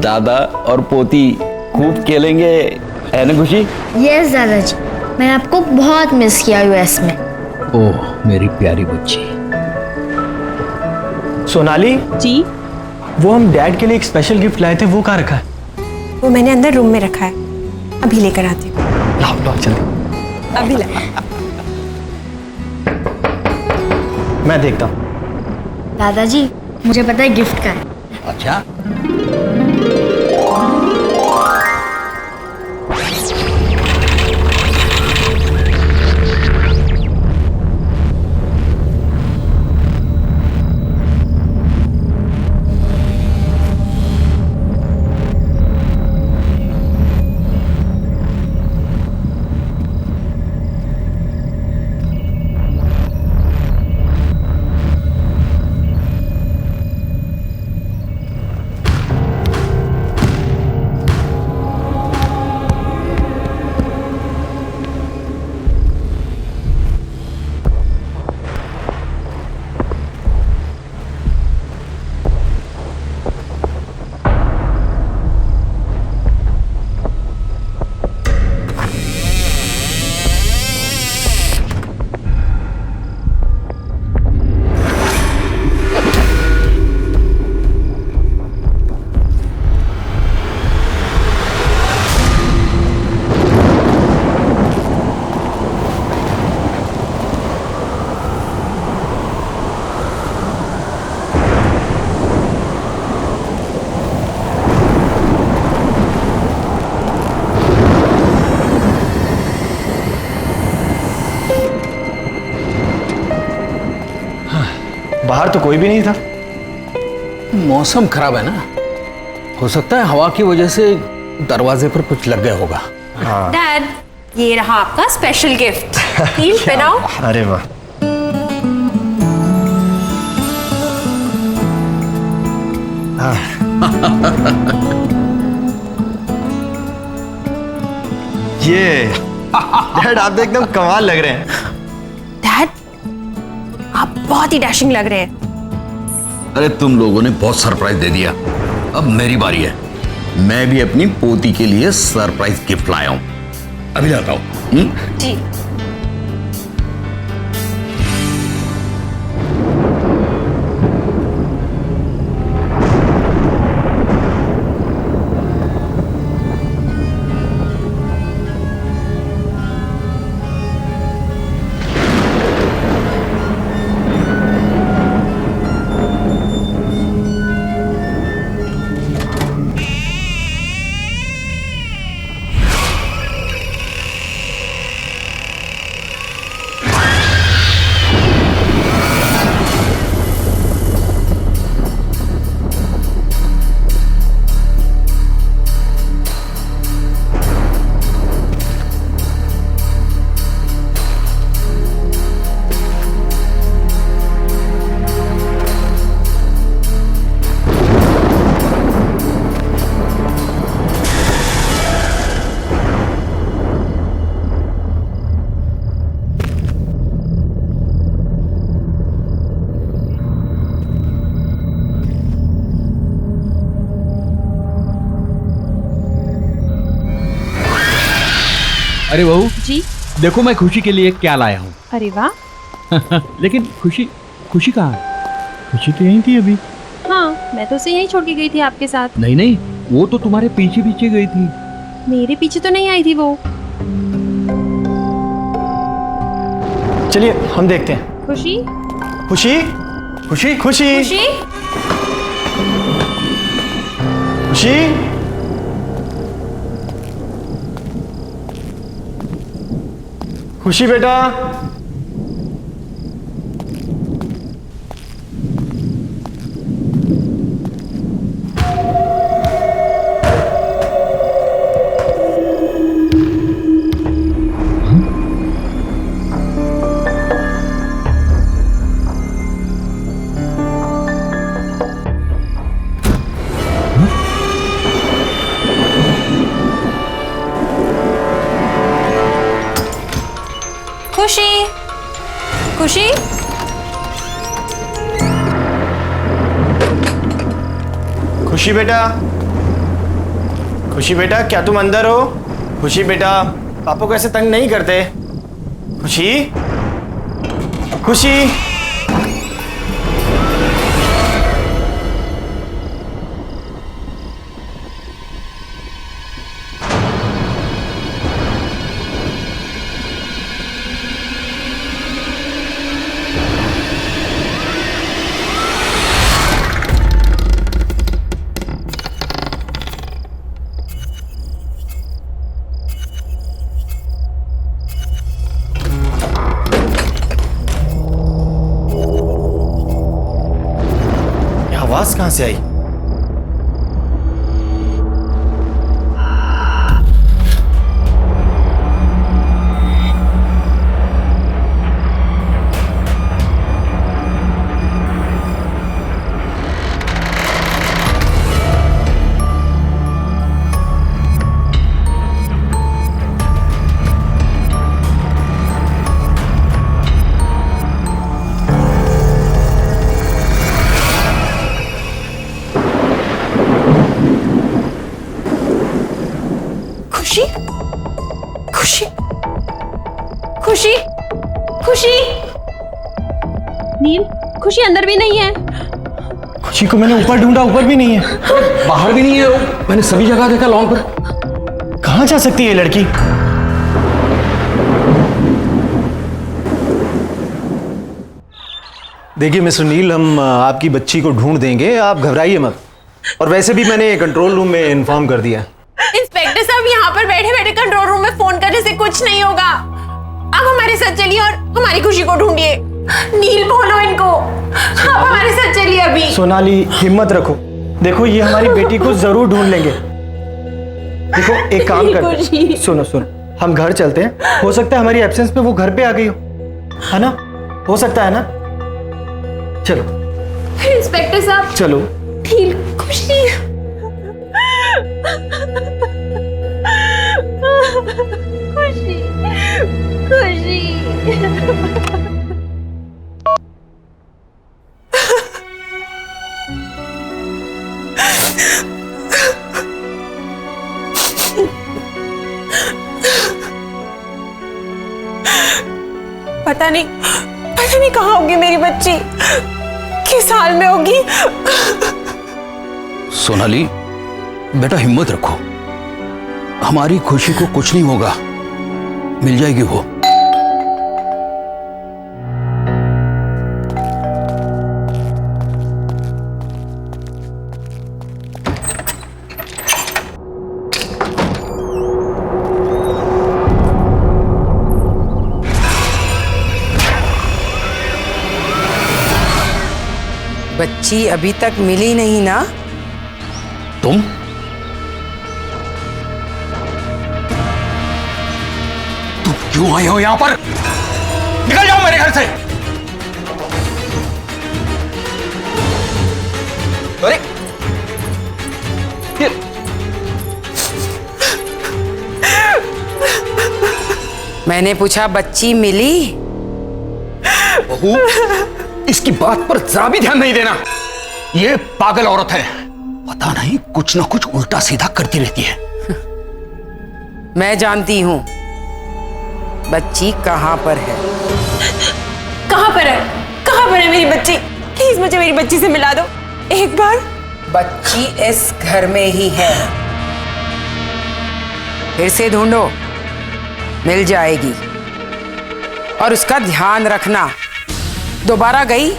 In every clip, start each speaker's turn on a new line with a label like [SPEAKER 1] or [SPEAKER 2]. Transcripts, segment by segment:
[SPEAKER 1] दादा और पोती खूब खेलेंगे, है ना खुशी?
[SPEAKER 2] यस दादाजी, मैंने आपको बहुत मिस किया यूएस में।
[SPEAKER 3] ओह मेरी प्यारी बच्ची।
[SPEAKER 4] सोनाली
[SPEAKER 5] जी,
[SPEAKER 4] वो हम डैड के लिए एक स्पेशल गिफ्ट लाए थे, वो कहाँ रखा है?
[SPEAKER 5] वो मैंने अंदर रूम में रखा है, अभी लेकर आती हूँ।
[SPEAKER 4] लाओ लाओ जल्दी।
[SPEAKER 5] अभी ला।
[SPEAKER 4] मैं देखता हूँ।
[SPEAKER 2] दादाजी मुझे पता है गिफ्ट का है।
[SPEAKER 3] अच्छा
[SPEAKER 4] बाहर तो कोई भी नहीं था।
[SPEAKER 3] मौसम खराब है ना, हो सकता है हवा की वजह से दरवाजे पर कुछ लग गया होगा।
[SPEAKER 5] डैड, ये रहा आपका स्पेशल गिफ्ट। हील पहनाओ।
[SPEAKER 4] अरे वाह। ये डैड आप तो एकदम कमाल लग रहे हैं।
[SPEAKER 5] डैड, आप बहुत ही डैशिंग लग रहे हैं।
[SPEAKER 1] अरे तुम लोगों ने बहुत सरप्राइज दे दिया, अब मेरी बारी है। मैं भी अपनी पोती के लिए सरप्राइज गिफ्ट लाया हूं, अभी लाता हूं।
[SPEAKER 5] जी।
[SPEAKER 3] अरे बहू
[SPEAKER 5] जी।
[SPEAKER 3] देखो मैं खुशी के लिए क्या लाया हूँ।
[SPEAKER 5] अरे वाह।
[SPEAKER 3] लेकिन खुशी खुशी कहाँ है?
[SPEAKER 4] खुशी तो यहीं थी अभी।
[SPEAKER 5] हाँ, मैं तो उसे यहीं छोड़ के गई थी आपके साथ।
[SPEAKER 3] नहीं नहीं, वो तो तुम्हारे पीछे पीछे गई थी।
[SPEAKER 5] मेरे पीछे तो नहीं आई थी वो।
[SPEAKER 4] चलिए हम देखते हैं।
[SPEAKER 5] खुशी,
[SPEAKER 4] खुशी खुशी खुशी
[SPEAKER 5] खुशी,
[SPEAKER 4] खुशी खुशी बेटा।
[SPEAKER 5] खुशी, खुशी,
[SPEAKER 4] खुशी बेटा। खुशी बेटा, क्या तुम अंदर हो? खुशी बेटा, पापा को ऐसे तंग नहीं करते। खुशी, खुशी। आवाज कहां से आई?
[SPEAKER 5] खुशी, खुशी, खुशी, खुशी। नील, खुशी अंदर भी नहीं है।
[SPEAKER 4] खुशी को मैंने ऊपर ढूंढा, ऊपर भी नहीं है।
[SPEAKER 3] बाहर भी नहीं है, मैंने सभी जगह देखा लॉन पर।
[SPEAKER 4] कहां जा सकती है ये लड़की?
[SPEAKER 6] देखिए मिस्टर नील, हम आपकी बच्ची को ढूंढ देंगे, आप घबराइए मत। और वैसे भी मैंने कंट्रोल रूम में इन्फॉर्म कर दिया।
[SPEAKER 5] इंस्पेक्टर साहब, यहाँ पर बैठे बैठे कंट्रोल रूम में फोन करने से कुछ नहीं होगा। आप हमारे साथ चलिए और हमारी खुशी को ढूंढिए। नील, बोलो इनको, आप हमारे साथ चलिए अभी।
[SPEAKER 4] सोनाली, हिम्मत रखो। देखो, ये हमारी बेटी को जरूर ढूंढ लेंगे। देखो, एक काम करते हैं। सुनो सुनो, हम घर चलते हैं। हो सकता है हमारी एब्सेंस में वो घर पे आ गई हो, है ना? हो सकता है ना? चलो
[SPEAKER 5] इंस्पेक्टर साहब,
[SPEAKER 4] चलो।
[SPEAKER 5] नील, खुशी। खुशी, खुशी। पता नहीं कहाँ होगी मेरी बच्ची, किस हाल में होगी।
[SPEAKER 1] सोनाली बेटा, हिम्मत रखो, हमारी खुशी को कुछ नहीं होगा, मिल जाएगी वो।
[SPEAKER 7] बच्ची अभी तक मिली नहीं ना?
[SPEAKER 1] तुम क्यों आए हो यहां पर? निकल जाओ मेरे घर से।
[SPEAKER 3] अरे ये
[SPEAKER 7] मैंने पूछा बच्ची मिली?
[SPEAKER 1] बहू, इसकी बात पर जरा भी ध्यान नहीं देना। ये पागल औरत है, पता नहीं कुछ ना कुछ उल्टा सीधा करती रहती है।
[SPEAKER 7] मैं जानती हूं बच्ची कहां पर है।
[SPEAKER 5] कहां पर है? कहां पर है मेरी बच्ची? प्लीज मुझे मेरी बच्ची से मिला दो एक बार।
[SPEAKER 7] बच्ची इस घर में ही है, फिर से ढूंढो, मिल जाएगी। और उसका ध्यान रखना, दोबारा गई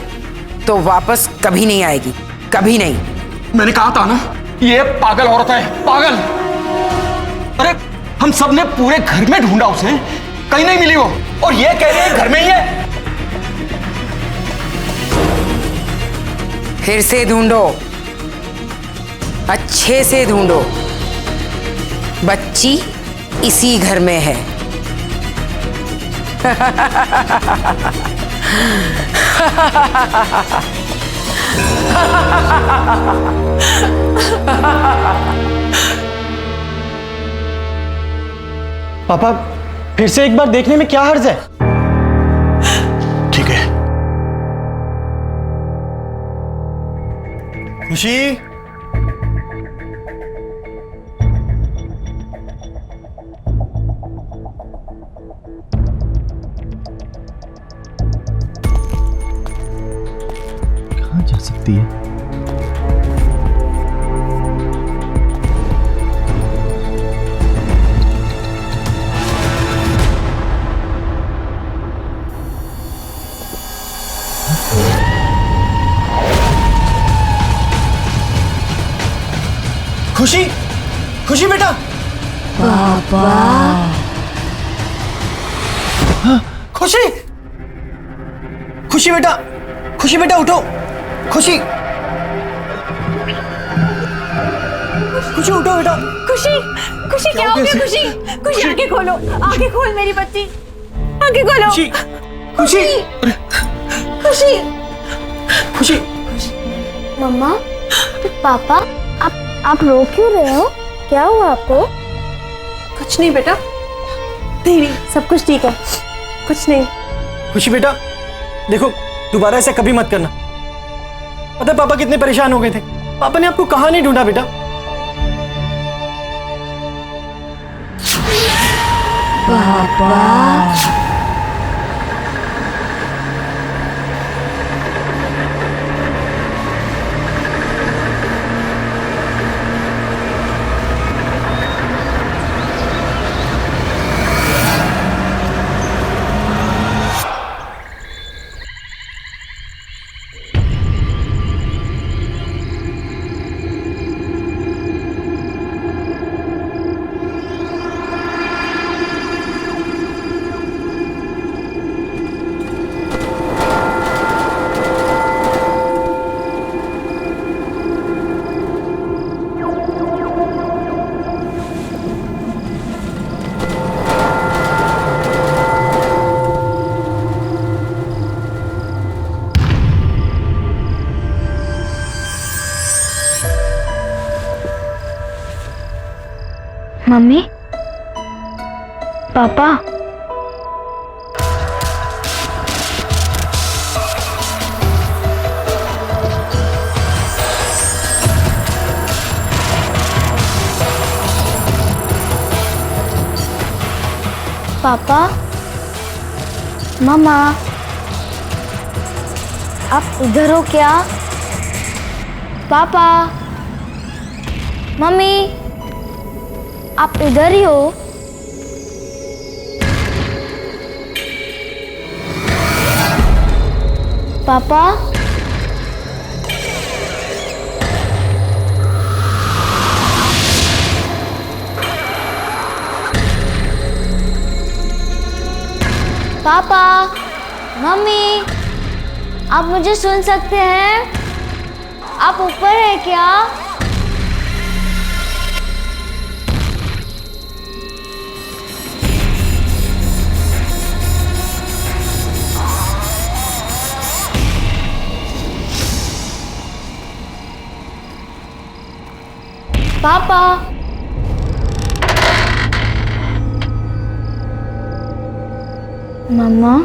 [SPEAKER 7] तो वापस कभी नहीं आएगी, कभी नहीं।
[SPEAKER 1] मैंने कहा था ना, ये पागल औरत है, पागल। अरे हम सब ने पूरे घर में ढूंढा उसे, कहीं नहीं मिली वो, और ये कह रही है घर में ही है।
[SPEAKER 7] फिर से ढूंढो, अच्छे से ढूंढो, बच्ची इसी घर में है।
[SPEAKER 4] पापा, फिर से एक बार देखने में क्या हर्ज है?
[SPEAKER 1] ठीक है।
[SPEAKER 4] खुशी,
[SPEAKER 6] होती है।
[SPEAKER 4] खुशी, खुशी बेटा। पापा। खुशी, खुशी बेटा, खुशी बेटा उठो। खुशी, खुशी उठो बेटा।
[SPEAKER 5] खुशी, खुशी क्या हो गया? खुशी, खुशी आंखें खोलो, आंखें खोल मेरी बच्ची, आंखें खोलो।
[SPEAKER 4] खुशी, खुशी,
[SPEAKER 5] खुशी,
[SPEAKER 4] खुशी।
[SPEAKER 2] मम्मा, पापा, आप रो क्यों रहे हो? क्या हुआ आपको?
[SPEAKER 5] कुछ नहीं बेटा, नहीं नहीं, सब कुछ ठीक है, कुछ नहीं।
[SPEAKER 4] खुशी बेटा, देखो दोबारा ऐसा कभी मत करना। पता है पापा कितने परेशान हो गए थे। पापा ने आपको कहाँ नहीं ढूंढा बेटा।
[SPEAKER 2] मम्मी, पापा, पापा, मम्मा, आप इधर हो क्या? पापा, मम्मी, आप इधर ही हो? पापा, पापा, मम्मी, आप मुझे सुन सकते हैं? आप ऊपर हैं क्या? पापा, मम्मा,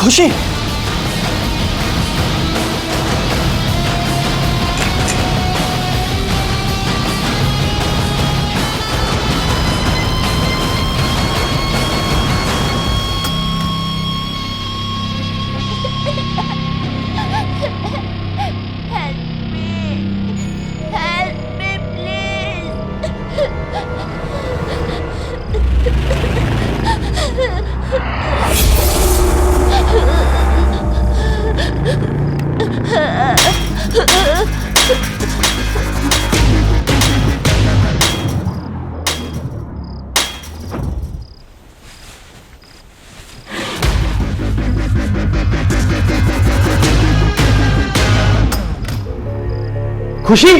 [SPEAKER 4] खुशी, खुशी,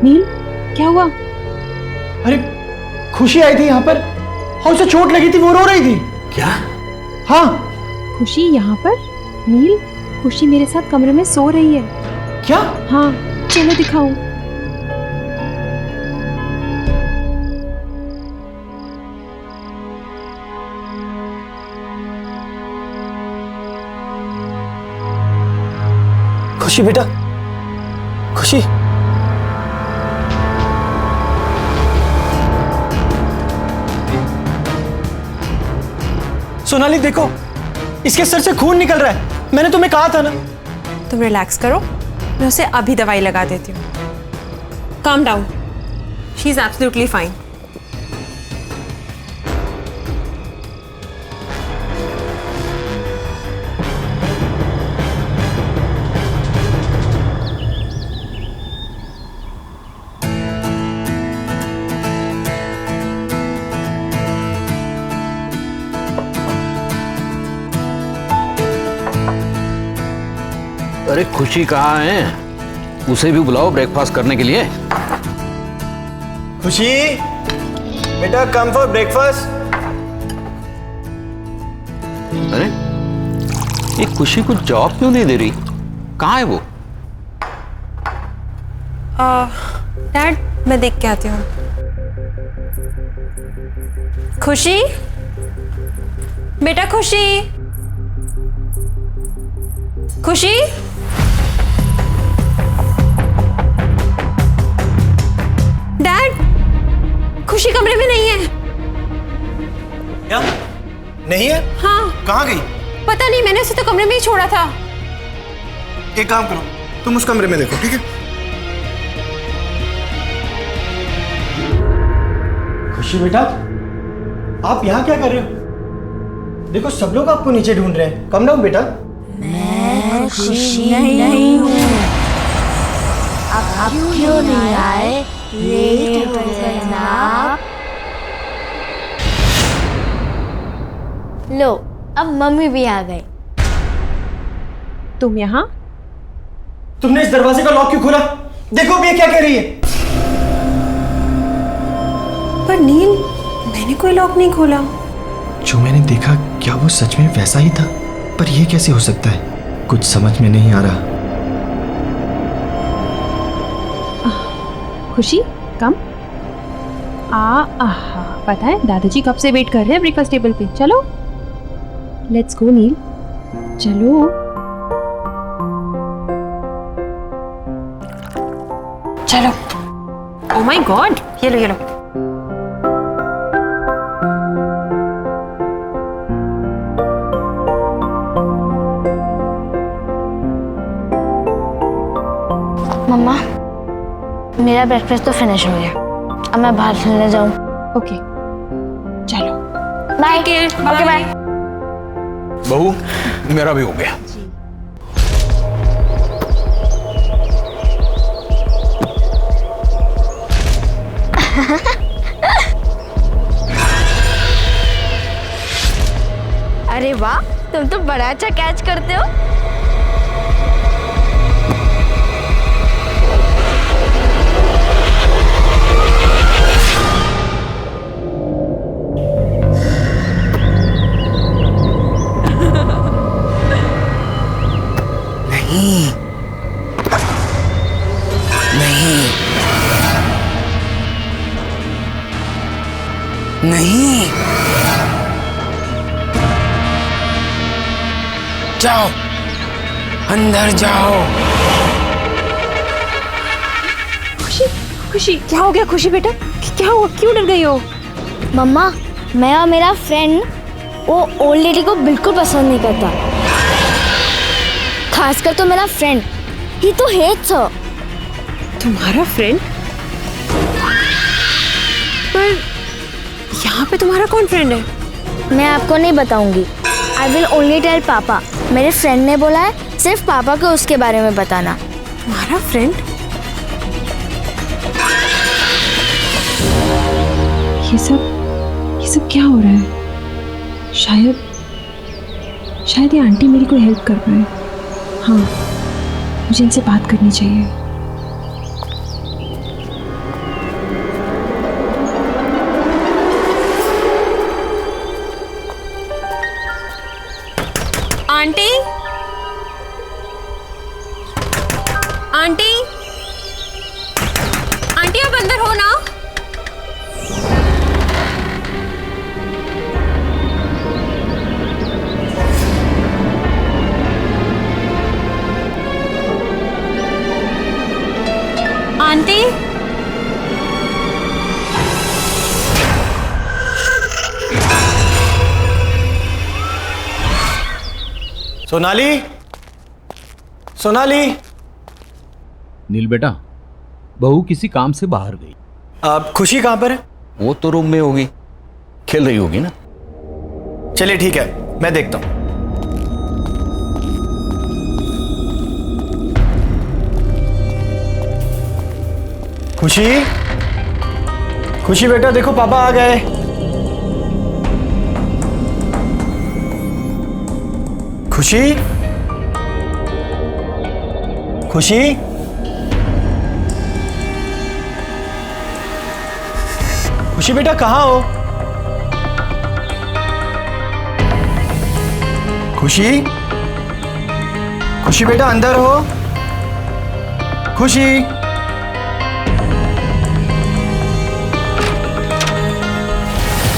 [SPEAKER 5] नील, क्या हुआ?
[SPEAKER 4] खुशी आई थी यहाँ पर और उसे चोट लगी थी, वो रो रही थी।
[SPEAKER 3] क्या?
[SPEAKER 4] हाँ।
[SPEAKER 8] खुशी यहाँ पर? नील, खुशी मेरे साथ कमरे में सो रही है।
[SPEAKER 4] क्या?
[SPEAKER 8] हाँ, चलो दिखाऊं।
[SPEAKER 4] खुशी बेटा, खुशी। सोनाली देखो, इसके सर से खून निकल रहा है। मैंने तुम्हें कहा था ना।
[SPEAKER 5] तुम रिलैक्स करो, मैं उसे अभी दवाई लगा देती हूँ। Calm down, she is absolutely fine.
[SPEAKER 3] अरे खुशी कहाँ है? उसे भी बुलाओ ब्रेकफास्ट करने के लिए।
[SPEAKER 4] खुशी बेटा, कम फॉर ब्रेकफास्ट।
[SPEAKER 3] अरे ये खुशी को जॉब क्यों नहीं दे रही? कहाँ है वो?
[SPEAKER 5] डैड, मैं देख के आती हूँ। खुशी बेटा, खुशी, खुशी। डैड, खुशी कमरे में नहीं है।
[SPEAKER 4] क्या? नहीं है?
[SPEAKER 5] हाँ।
[SPEAKER 4] कहाँ गई?
[SPEAKER 5] पता नहीं, मैंने उसे तो कमरे में ही छोड़ा था।
[SPEAKER 4] एक काम करो, तुम उस कमरे में देखो, ठीक है? खुशी बेटा, आप यहाँ क्या कर रहे हो? देखो सब लोग आपको नीचे ढूंढ रहे हैं। कम डाउन बेटा।
[SPEAKER 2] मैं खुशी नहीं हूँ। आप क्यों नहीं आए? लेट हो गए ना आप। लो, अब मम्मी भी आ गई।
[SPEAKER 8] तुम यहाँ?
[SPEAKER 4] तुमने इस दरवाजे का लॉक क्यों खोला? देखो अब ये क्या कह रही है।
[SPEAKER 5] पर नील, मैंने कोई लॉक नहीं खोला।
[SPEAKER 4] जो मैंने देखा, क्या वो सच में वैसा ही था? पर ये कैसे हो सकता है? कुछ समझ में नहीं आ रहा।
[SPEAKER 8] खुशी, कम। आहा, पता है दादाजी कब से वेट कर रहे हैं ब्रेकफास्ट टेबल पे। चलो, लेट्स गो नील, चलो।
[SPEAKER 5] चलो। ओह माय गॉड, ये लो, ये लो।
[SPEAKER 2] मम्मा, मेरा ब्रेकफास्ट तो फिनिश हो गया। अब मैं बाहर खेलने जाऊं।
[SPEAKER 8] ओके, चलो।
[SPEAKER 2] बाय। Okay bye.
[SPEAKER 3] बहू, मेरा भी हो गया।
[SPEAKER 2] अरे वाह, तुम तो बड़ा अच्छा कैच करते हो।
[SPEAKER 7] नहीं, नहीं, नहीं। जाओ, अंदर जाओ।
[SPEAKER 8] खुशी, खुशी, क्या हो गया खुशी बेटा? क्या हुआ, क्यों डर गई हो?
[SPEAKER 2] मम्मा, मैं और मेरा फ्रेंड वो ओल्ड लेडी को बिल्कुल पसंद नहीं करता। खासकर तो मेरा फ्रेंड, ही तो हेट्स हर।
[SPEAKER 5] तुम्हारा फ्रेंड? पर यहाँ पे तुम्हारा कौन फ्रेंड है?
[SPEAKER 2] मैं आपको नहीं बताऊंगी। आई विल ओनली टेल पापा। मेरे फ्रेंड ने बोला है सिर्फ पापा को उसके बारे में बताना।
[SPEAKER 5] तुम्हारा फ्रेंड?
[SPEAKER 8] ये सब क्या हो रहा है? शायद ये आंटी मेरी कोई हेल्प कर पाए। हाँ, मुझे इनसे बात करनी चाहिए।
[SPEAKER 5] आंटी, आंटी, आंटी आप अंदर हो ना? आंटी,
[SPEAKER 4] सोनाली, सोनाली।
[SPEAKER 3] नील बेटा, बहू किसी काम से बाहर गई।
[SPEAKER 4] आप खुशी कहाँ पर है?
[SPEAKER 1] वो तो रूम में होगी, खेल रही होगी ना।
[SPEAKER 4] चलिए ठीक है, मैं देखता हूं। खुशी, खुशी बेटा देखो पापा आ गए। खुशी, खुशी, खुशी बेटा कहाँ हो? खुशी, खुशी बेटा अंदर हो? खुशी,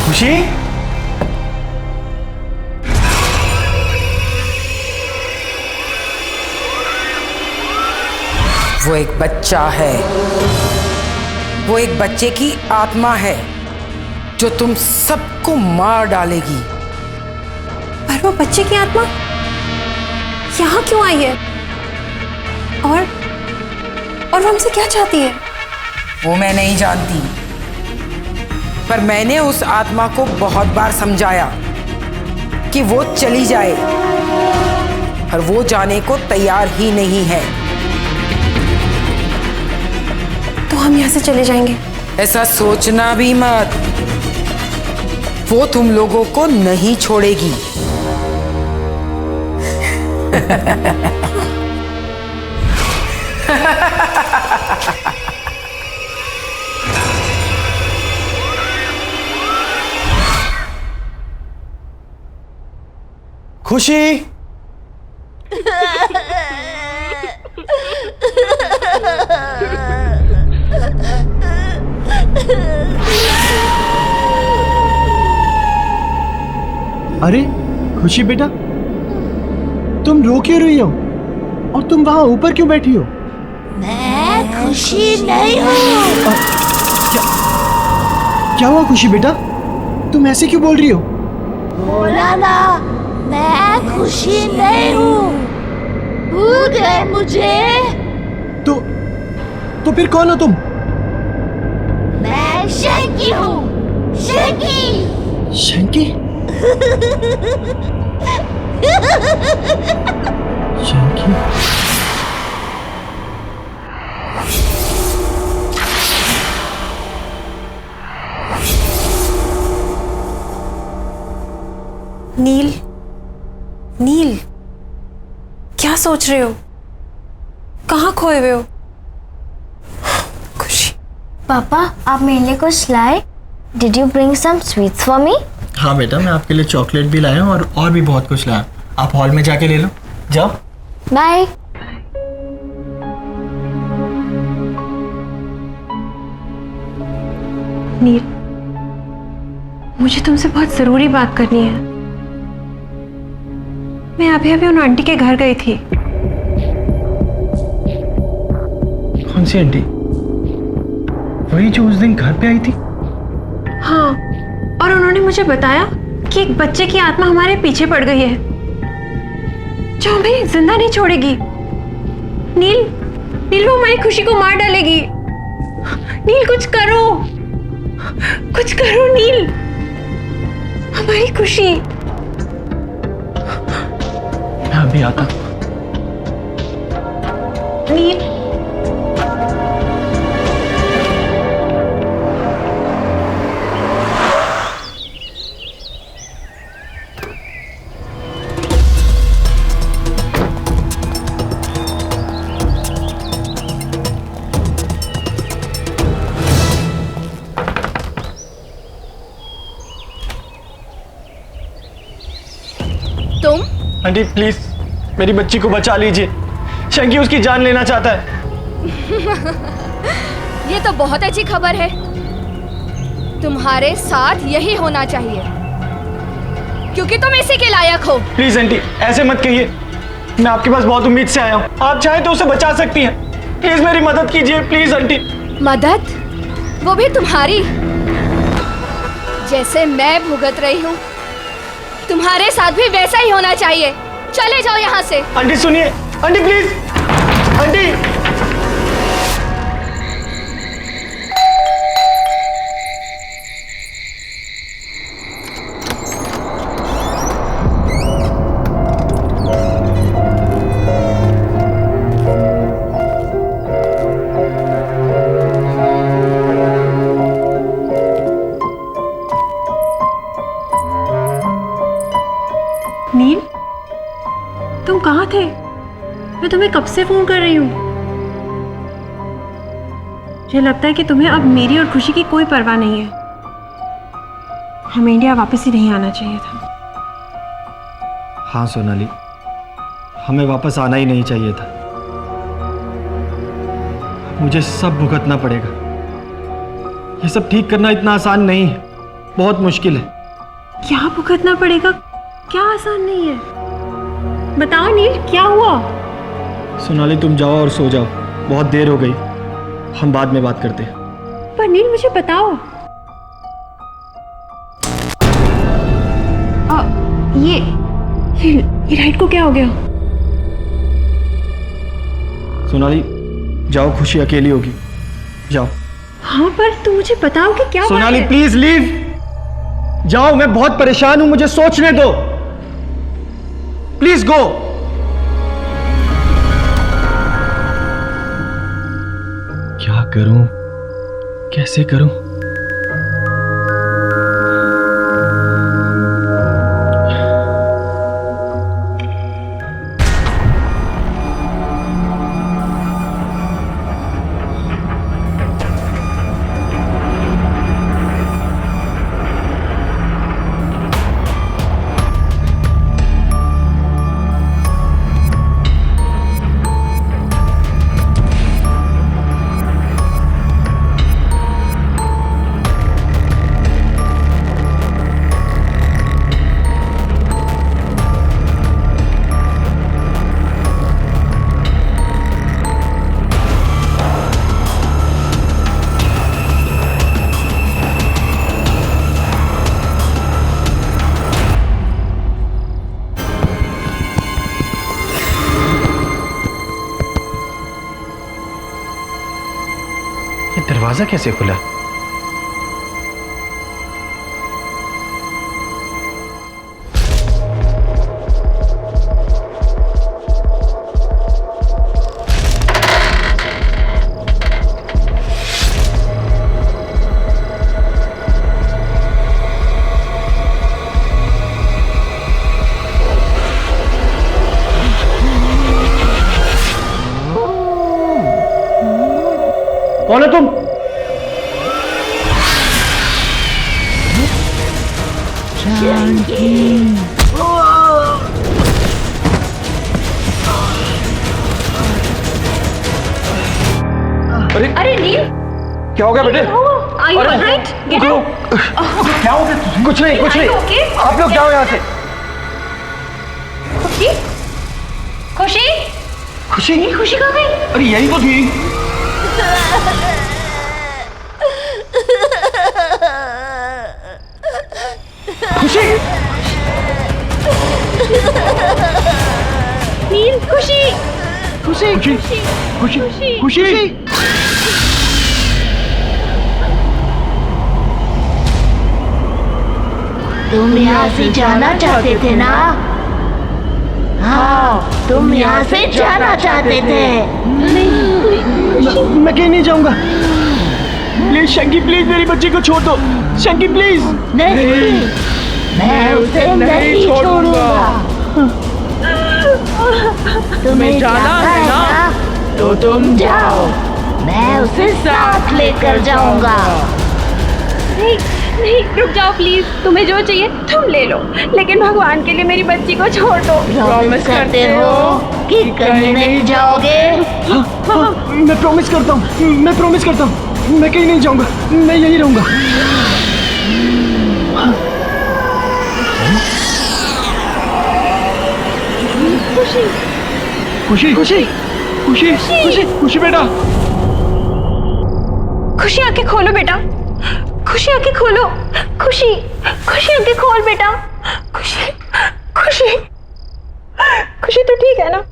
[SPEAKER 4] खुशी,
[SPEAKER 7] वो एक बच्चा है, वो एक बच्चे की आत्मा है जो तुम सबको मार डालेगी।
[SPEAKER 5] पर वो बच्चे की आत्मा यहाँ क्यों आई है? और वो हमसे क्या चाहती है?
[SPEAKER 7] वो मैं नहीं जानती, पर मैंने उस आत्मा को बहुत बार समझाया कि वो चली जाए, और वो जाने को तैयार ही नहीं है।
[SPEAKER 5] तो हम यहाँ से चले जाएंगे?
[SPEAKER 7] ऐसा सोचना भी मत, वो तुम लोगों को नहीं छोड़ेगी।
[SPEAKER 4] खुशी, अरे खुशी बेटा, तुम रो क्यों रही हो? और तुम वहां ऊपर क्यों बैठी हो?
[SPEAKER 2] मैं खुशी नहीं हूँ।
[SPEAKER 4] क्या हुआ खुशी बेटा, तुम ऐसे क्यों बोल रही हो?
[SPEAKER 2] बोला ना, मैं खुशी नहीं हूँ। भूल गए मुझे?
[SPEAKER 4] तो फिर कौन हो तुम?
[SPEAKER 2] मैं शंकी हूँ, शंकी।
[SPEAKER 4] शंकी? शंकी?
[SPEAKER 5] नील, नील, क्या सोच रहे हो? कहाँ खोए हुए हो? खुशी।
[SPEAKER 2] पापा, आप मेरे लिए कुछ लाए? Did you bring some sweets for me?
[SPEAKER 4] हाँ बेटा, मैं आपके लिए चॉकलेट भी लाया हूँ और भी बहुत कुछ लाया। आप हॉल में जाके ले लो, जाओ।
[SPEAKER 2] बाय।
[SPEAKER 5] नील, मुझे तुमसे बहुत जरूरी बात करनी है। मैं अभी अभी उन आंटी के घर गई थी।
[SPEAKER 4] कौन सी आंटी? वही जो उस दिन घर पे आई थी?
[SPEAKER 5] हाँ, और उन्होंने मुझे बताया कि एक बच्चे की आत्मा हमारे पीछे पड़ गई है जो हमें जिंदा नहीं छोड़ेगी। नील, नील वो हमारी खुशी को मार डालेगी। नील कुछ करो, कुछ करो नील, हमारी खुशी।
[SPEAKER 4] मैं अभी आता हूँ।
[SPEAKER 5] नील,
[SPEAKER 4] आंटी प्लीज मेरी बच्ची को बचा लीजिए, शंकी उसकी जान लेना चाहता है।
[SPEAKER 2] ये तो बहुत अच्छी खबर है, तुम्हारे साथ यही होना चाहिए क्योंकि तुम इसी के लायक हो।
[SPEAKER 4] प्लीज आंटी ऐसे मत कहिए, मैं आपके पास बहुत उम्मीद से आया हूँ, आप चाहें तो उसे बचा सकती हैं। प्लीज मेरी मदद कीजिए प्लीज आंटी।
[SPEAKER 2] मदद? वो भी तुम्हारी? जैसे मैं भुगत रही हूँ तुम्हारे साथ भी वैसा ही होना चाहिए। चले जाओ यहाँ से।
[SPEAKER 4] आंटी सुनिए, आंटी प्लीज, आंटी।
[SPEAKER 5] नील, तुम कहाँ थे? मैं तुम्हें कब से फोन कर रही हूँ। मुझे लगता है कि तुम्हें अब मेरी और खुशी की कोई परवाह नहीं है। हमें इंडिया वापस ही नहीं आना चाहिए था।
[SPEAKER 4] हाँ सोनाली, हमें वापस आना ही नहीं चाहिए था। मुझे सब भुगतना पड़ेगा। ये सब ठीक करना इतना आसान नहीं है, बहुत मुश्किल है।
[SPEAKER 5] क्या भुगतना पड़ेगा? क्या आसान नहीं है? बताओ नील, क्या हुआ?
[SPEAKER 4] सोनाली तुम जाओ और सो जाओ, बहुत देर हो गई, हम बाद में बात करते हैं।
[SPEAKER 5] पर नील मुझे बताओ, ये राइट को क्या हो गया?
[SPEAKER 4] सोनाली जाओ, खुशी अकेली होगी, जाओ।
[SPEAKER 5] हाँ पर तुम मुझे बताओ कि क्या
[SPEAKER 4] सोनाली
[SPEAKER 5] बात है?
[SPEAKER 4] प्लीज लीव, जाओ, मैं बहुत परेशान हूं, मुझे सोचने दो, प्लीज गो। क्या करूं, कैसे करूं? ये दरवाजा कैसे खुला? कौन है तुम?
[SPEAKER 5] अरे नील,
[SPEAKER 4] क्या हो गया बेटे?
[SPEAKER 5] Are you alright? Get up.
[SPEAKER 4] क्या हो गया? कुछ नहीं, कुछ
[SPEAKER 5] Are you
[SPEAKER 4] नहीं,
[SPEAKER 5] okay?
[SPEAKER 4] आप लोग जाओ यहाँ से।
[SPEAKER 5] खुशी, खुशी,
[SPEAKER 4] खुशी?
[SPEAKER 5] खुशी कहाँ गई?
[SPEAKER 4] अरे यही तो थी। खुशी,
[SPEAKER 5] नील, खुशी,
[SPEAKER 4] खुशी, खुशी, खुशी, खुशी।
[SPEAKER 9] तुम यहाँ से जाना चाहते थे ना? हाँ, तुम यहाँ से जाना चाहते थे।
[SPEAKER 4] मैं कहीं नहीं जाऊंगा। प्लीज शंकी, प्लीज मेरी बच्ची को छोड़ दो। शंकी प्लीज।
[SPEAKER 9] नहीं, मैं उसे नहीं छोड़ूंगा। तुम्हें जाना है ना? तो तुम जाओ, मैं उसे साथ लेकर जाऊंगा।
[SPEAKER 5] नहीं, नहीं, रुक जाओ प्लीज। तुम्हें जो चाहिए तुम ले लो, लेकिन भगवान के लिए मेरी बच्ची को छोड़ दो।
[SPEAKER 9] प्रॉमिस करते हो कि कहीं नहीं जाओगे?
[SPEAKER 4] हाँ, मैं प्रॉमिस करता हूँ, मैं प्रॉमिस करता हूँ, मैं कहीं नहीं जाऊंगा, मैं यहीं रहूंगा।
[SPEAKER 5] खुशी
[SPEAKER 4] खुशी खुशी खुशी खुशी खुशी बेटा,
[SPEAKER 5] खुशी आंखें खोलो बेटा, खुशी आंखें खोलो, खुशी खुशी आंखें खोल बेटा, खुशी खुशी खुशी तो ठीक है ना?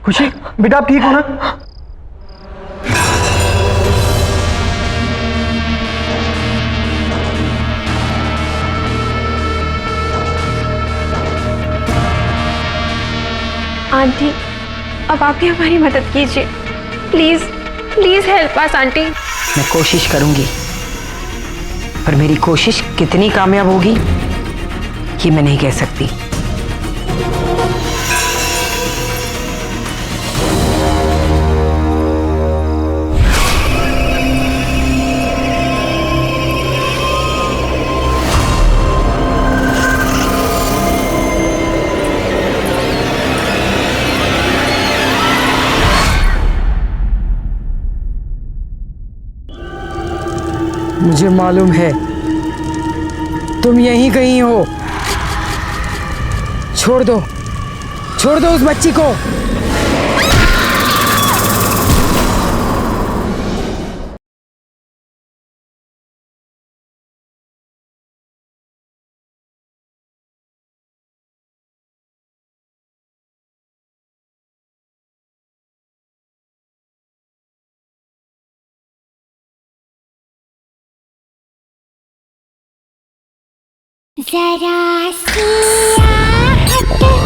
[SPEAKER 4] खुशी बेटा आप ठीक हो ना?
[SPEAKER 5] आंटी, अब आप भी हमारी मदद कीजिए, please please help us aunty.
[SPEAKER 7] मैं कोशिश करूंगी, पर मेरी कोशिश कितनी कामयाब होगी ये मैं नहीं कह सकती। मुझे मालूम है तुम यहीं कहीं हो। छोड़ दो उस बच्ची को।
[SPEAKER 10] जरा सी आहट होती है।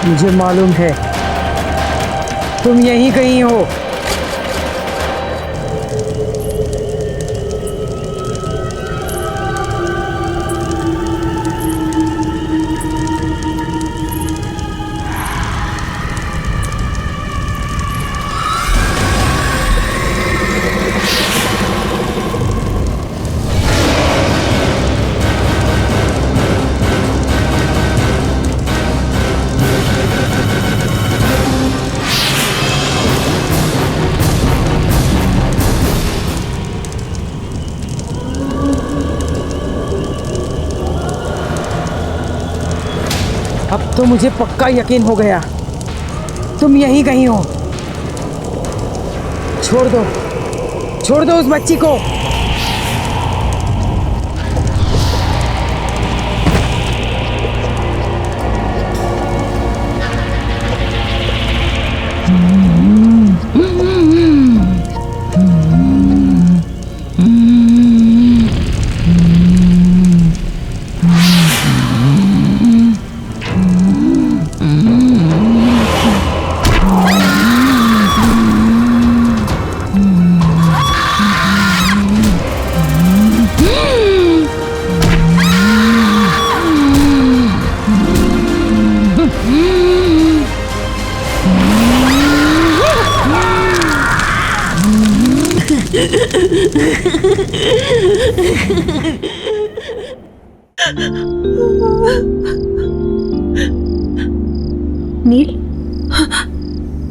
[SPEAKER 7] मुझे मालूम है तुम यहीं कहीं हो। अब तो मुझे पक्का यकीन हो गया तुम यहीं कहीं हो। छोड़ दो उस बच्ची को।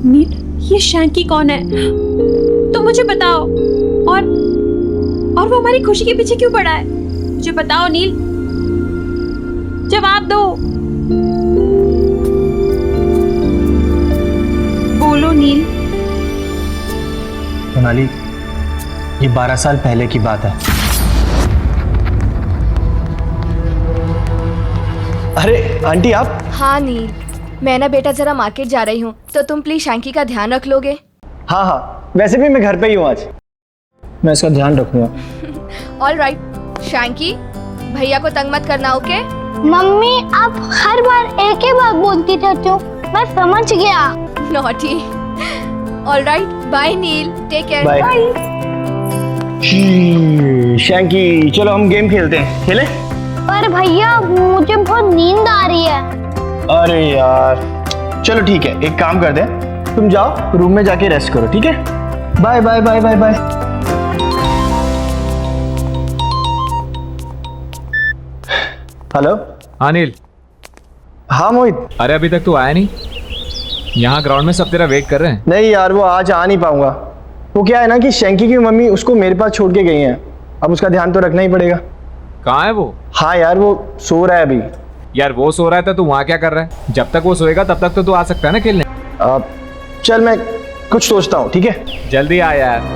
[SPEAKER 5] नील, ये शैंकी कौन है? तुम मुझे बताओ। और वो हमारी खुशी के पीछे क्यों पड़ा है?
[SPEAKER 8] मुझे बताओ नील, जवाब दो। बोलो नील।
[SPEAKER 4] सोनाली, ये 12 साल पहले की बात है। अरे आंटी आप?
[SPEAKER 2] हाँ नील, मैं ना बेटा जरा मार्केट जा रही हूँ, तो तुम प्लीज शैंकी का ध्यान रख लोगे?
[SPEAKER 4] हाँ हाँ, वैसे भी मैं घर पे ही हूँ आज, मैं इसका ध्यान रखूंगा।
[SPEAKER 2] ऑल राइट शैंकी, भैया को तंग मत करना, ओके?
[SPEAKER 10] मम्मी आप हर बार एक ही बात बोलती रहती हो, मैं समझ गया।
[SPEAKER 2] नॉटी। ऑल राइट, बाय नील, टेक केयर।
[SPEAKER 4] बाय। शैंकी चलो हम गेम खेलते हैं, खेले?
[SPEAKER 10] पर भैया मुझे बहुत नींद आ रही है।
[SPEAKER 4] अरे यार चलो ठीक है, एक काम कर दे, तुम जाओ रूम में जाके रेस्ट करो, ठीक है? Bye bye bye bye bye. Hello.
[SPEAKER 11] हाँ नील।
[SPEAKER 4] हाँ मोहित।
[SPEAKER 11] अरे अभी तक तू आया नहीं? यहाँ ग्राउंड में सब तेरा वेट कर रहे हैं।
[SPEAKER 4] नहीं यार, वो आज आ नहीं पाऊंगा। वो क्या है ना कि शैंकी की मम्मी उसको मेरे पास छोड़ के गई हैं, अब उसका ध्यान तो रखना ही पड़ेगा।
[SPEAKER 11] कहाँ है वो?
[SPEAKER 4] हाँ यार वो सो रहा है अभी।
[SPEAKER 11] यार वो सो रहा है तो तू वहाँ क्या कर रहा है? जब तक वो सोएगा तब तक तो तू आ सकता है ना खेलने।
[SPEAKER 4] चल मैं कुछ सोचता हूँ, ठीक है?
[SPEAKER 11] जल्दी आ यार।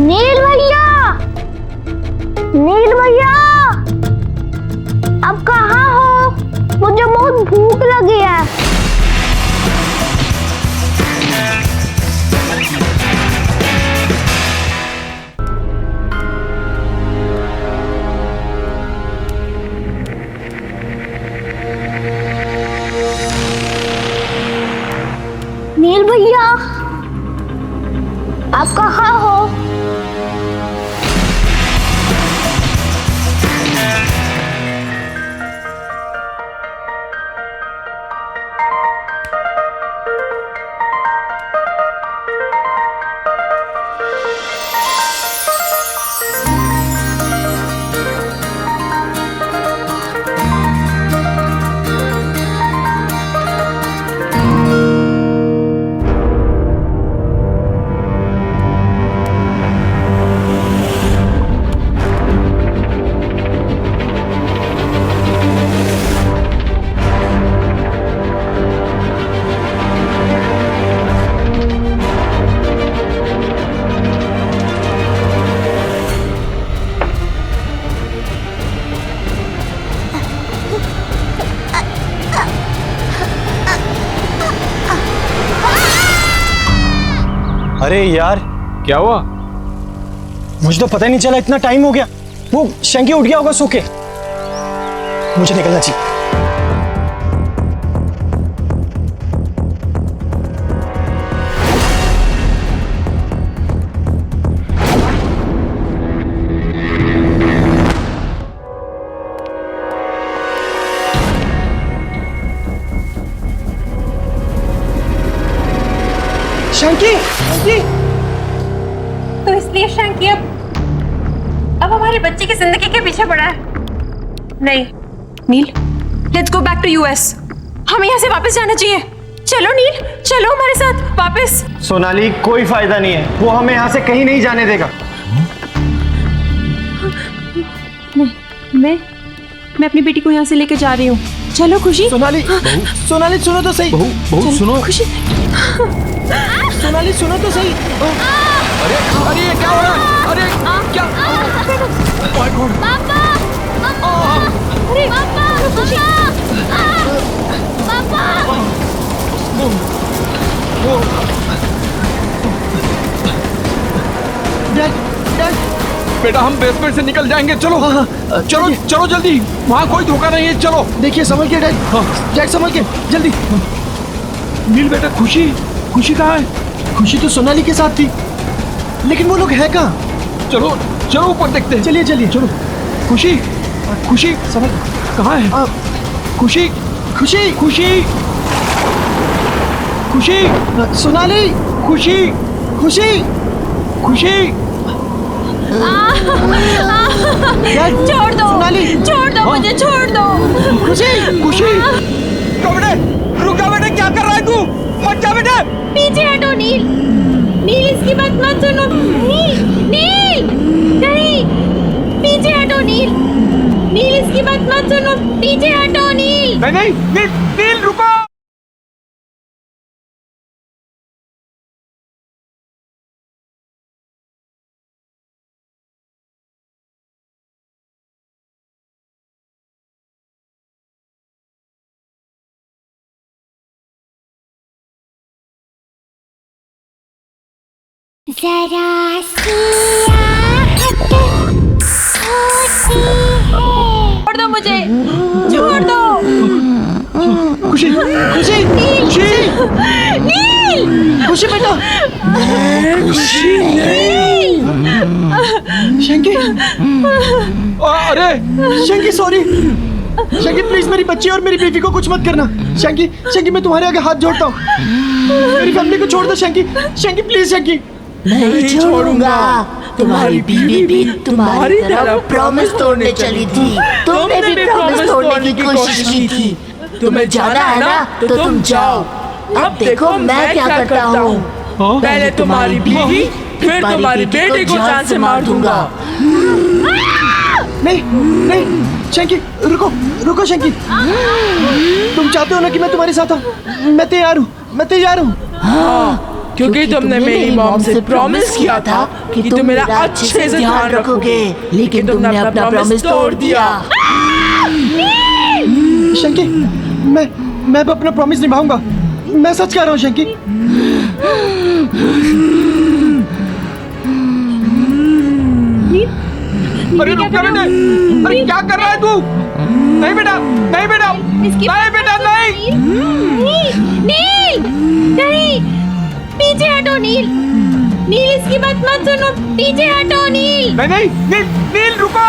[SPEAKER 10] नील भैया, नील भैया, आप कहाँ हो? मुझे बहुत भूख लगी है। नील भैया, आप कहाँ हो?
[SPEAKER 4] अरे यार
[SPEAKER 11] क्या हुआ?
[SPEAKER 4] मुझे तो पता ही नहीं चला, इतना टाइम हो गया। वो शैंकी उठ गया होगा सो के। मुझे निकलना चाहिए। शैंकी, शैंकी।
[SPEAKER 5] तो इसलिए शैंकी अब हमारे बच्चे की जिंदगी के पीछे पड़ा है। नहीं Neel, let's go back to US. हमें यहाँ से वापस जाना चाहिए। चलो नील, चलो हमारे साथ वापस।
[SPEAKER 4] सोनाली कोई फायदा नहीं है, वो हमें यहाँ से कहीं नहीं जाने देगा।
[SPEAKER 8] नहीं, मैं अपनी बेटी को यहाँ से लेकर जा रही हूँ। चलो खुशी।
[SPEAKER 4] सोनाली, सोनाली सुनो तो सही।
[SPEAKER 3] बहू सुनो।
[SPEAKER 8] खुशी,
[SPEAKER 4] सोनाली सुनो तो सही।
[SPEAKER 3] अरे अरे ये क्या हो रहा है? अरे क्या? ओए गॉड।
[SPEAKER 10] पापा, अरे पापा, पापा।
[SPEAKER 3] बेटा हम बेसमेंट से निकल जाएंगे, चलो। चलो चलो जल्दी, वहाँ कोई धोखा नहीं है, चलो।
[SPEAKER 4] देखिए संभल के डैड, डैड संभल के, जल्दी।
[SPEAKER 3] नील बेटा, खुशी कहाँ है?
[SPEAKER 4] खुशी तो सोनाली के साथ थी, लेकिन वो लोग है कहाँ?
[SPEAKER 3] चलो चलो ऊपर देखते हैं।
[SPEAKER 4] चलिए चलिए चलो।
[SPEAKER 3] खुशी खुशी समझ कहाँ है? खुशी
[SPEAKER 4] खुशी
[SPEAKER 3] खुशी खुशी
[SPEAKER 4] सोनाली खुशी खुशी
[SPEAKER 3] खुशी
[SPEAKER 2] छोड़ दो
[SPEAKER 4] सोनाली
[SPEAKER 2] छोड़ दो मुझे छोड़ दो।
[SPEAKER 4] खुशी खुशी
[SPEAKER 3] बेटे रुक जा बेटे, क्या कर रहा है तू? मत जा बेटे।
[SPEAKER 2] पीछे हटो नील। नील इसकी बात मत सुनो। नील नील नहीं, पीछे हटो नील। नील इसकी बात मत सुनो, पीछे हटो नील।
[SPEAKER 3] नहीं नहीं नील नील रुको।
[SPEAKER 10] जरा सी आहट होती है।
[SPEAKER 2] छोड़ दो मुझे, छोड़ दो।
[SPEAKER 4] खुशी खुशी खुशी
[SPEAKER 2] नील
[SPEAKER 4] खुशी बेटा। शंकी
[SPEAKER 3] अरे
[SPEAKER 4] शंकी सॉरी। शंकी प्लीज मेरी बच्ची और मेरी बीवी को कुछ मत करना। शंकी शंकी मैं तुम्हारे आगे हाथ जोड़ता हूँ, मेरी फैमिली को छोड़ दो शंकी। शंकी प्लीज शंकी।
[SPEAKER 9] नहीं छोड़ूंगा। तुम्हारी बीवी भी तुम्हारी तरह प्रॉमिस तोड़ने चली थी। तुमने भी प्रॉमिस तोड़ने की कोशिश की थी। तुम्हें जाना है ना तो तुम जाओ। अब देखो मैं क्या करता हूँ। पहले तुम्हारी बीवी फिर तुम्हारी बेटी को जान से मार दूंगा।
[SPEAKER 4] नहीं नहीं शंकी रुको रुको शंकी। तुम चाहते हो ना कि मैं तुम्हारे साथ हूँ? मैं तैयार हूँ, मैं तैयार हूँ।
[SPEAKER 9] हाँ, क्योंकि तुमने मेरी मॉम से प्रॉमिस किया था कि तुम मेरा अच्छे से ध्यान रखोगे, लेकिन तुमने अपना प्रॉमिस तोड़ दिया।
[SPEAKER 4] शंकी मैं अब अपना प्रॉमिस निभाऊंगा। मैं सच कह रहा हूँ शंकी।
[SPEAKER 3] अरे रुक जा बेटे, अरे क्या कर रहा है तू? नहीं बेटा नहीं बेटा नहीं बेटा नहीं।
[SPEAKER 2] नील नहीं, पीछे हटो नील। नील इसकी बात मत सुनो, पीछे हटो नील।
[SPEAKER 3] नहीं नहीं नील नील रुको।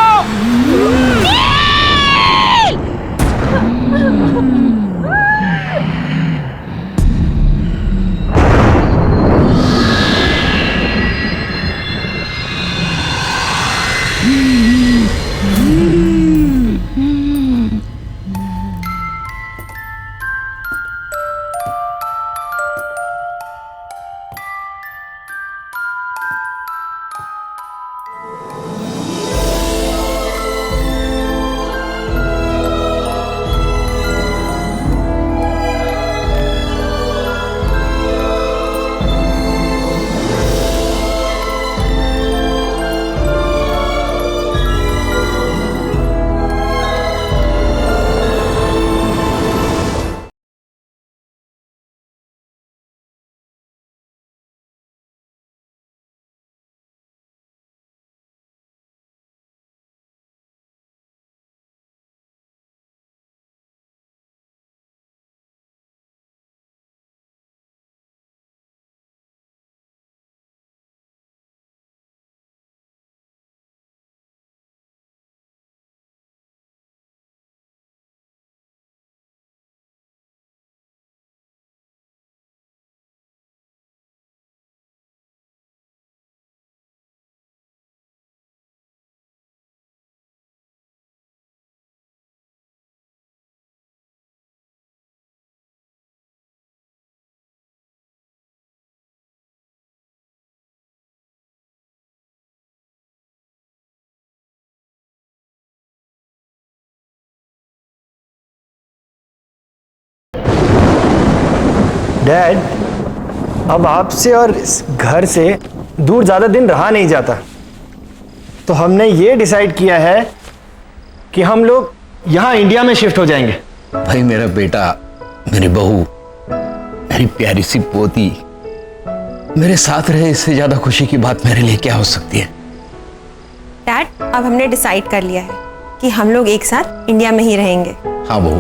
[SPEAKER 4] डैड, अब आपसे और इस घर से दूर ज़्यादा दिन रहा नहीं जाता, तो हमने ये डिसाइड किया है कि हम लोग यहाँ इंडिया में शिफ्ट हो जाएंगे।
[SPEAKER 1] भाई मेरा बेटा, मेरी बहू, मेरी प्यारी सी पोती मेरे साथ रहे, इससे ज्यादा खुशी की बात मेरे लिए क्या हो सकती है।
[SPEAKER 5] डैड, अब हमने डिसाइड कर लिया है कि हम लोग एक साथ इंडिया में ही रहेंगे।
[SPEAKER 1] हाँ बहू,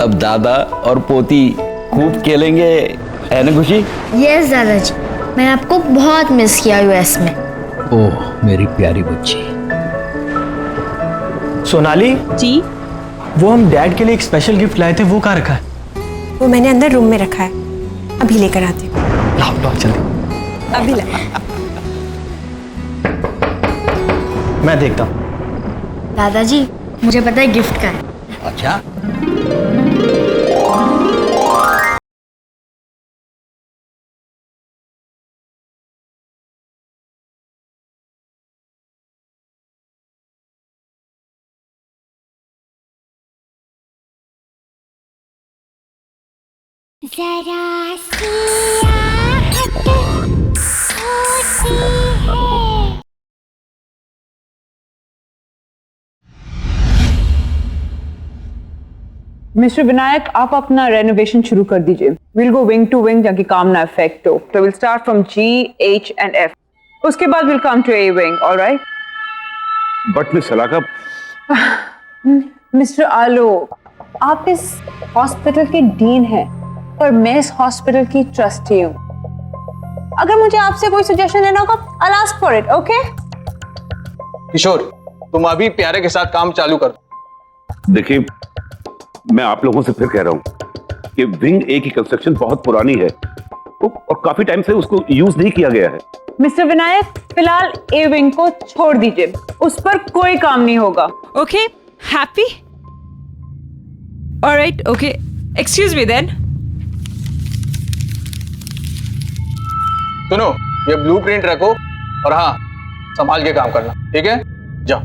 [SPEAKER 1] अब दादा और पोती खूब खेलेंगे, है ना खुशी?
[SPEAKER 10] यस दादाजी, मैंने आपको बहुत मिस किया यूएस में।
[SPEAKER 3] ओह मेरी प्यारी बच्ची।
[SPEAKER 4] सोनाली
[SPEAKER 5] जी,
[SPEAKER 4] वो हम डैड के लिए एक स्पेशल गिफ्ट लाए थे, वो कहाँ रखा है?
[SPEAKER 5] वो मैंने अंदर रूम में रखा है, अभी लेकर आती हूँ।
[SPEAKER 4] लाओ लाओ जल्दी।
[SPEAKER 5] अभी ला।
[SPEAKER 4] मैं देखता हूँ।
[SPEAKER 10] दादाजी मुझे पता है गिफ्ट का है।
[SPEAKER 3] अच्छा
[SPEAKER 10] जरा सी आहट होती है।
[SPEAKER 12] मिस्टर विनायक, आप अपना रेनोवेशन शुरू कर दीजिए। Will go wing to wing ताकि काम ना इफेक्ट हो। तो will start from G, H and F। उसके बाद will come to A wing, alright?
[SPEAKER 13] But miss Salaka,
[SPEAKER 12] mister Alok, आप इस हॉस्पिटल के डीन हैं और मैं इस हॉस्पिटल की ट्रस्टी हूँ। अगर मुझे आपसे कोई सजेशन लेना होगा, I'll ask for it, okay?
[SPEAKER 3] किशोर, तुम अभी प्यारे के साथ काम चालू कर।
[SPEAKER 13] देखिए मैं आप लोगों से फिर कह रहा हूं कि विंग ए की कंस्ट्रक्शन बहुत पुरानी है और काफी टाइम से उसको यूज नहीं किया गया है।
[SPEAKER 12] मिस्टर विनायक, फिलहाल ए विंग को छोड़ दीजिए, उस पर कोई काम नहीं होगा।
[SPEAKER 5] Okay, happy? Alright, okay, excuse me then.
[SPEAKER 3] सुनो, ये ब्लूप्रिंट रखो और हाँ, संभाल के काम करना, ठीक है? जाओ।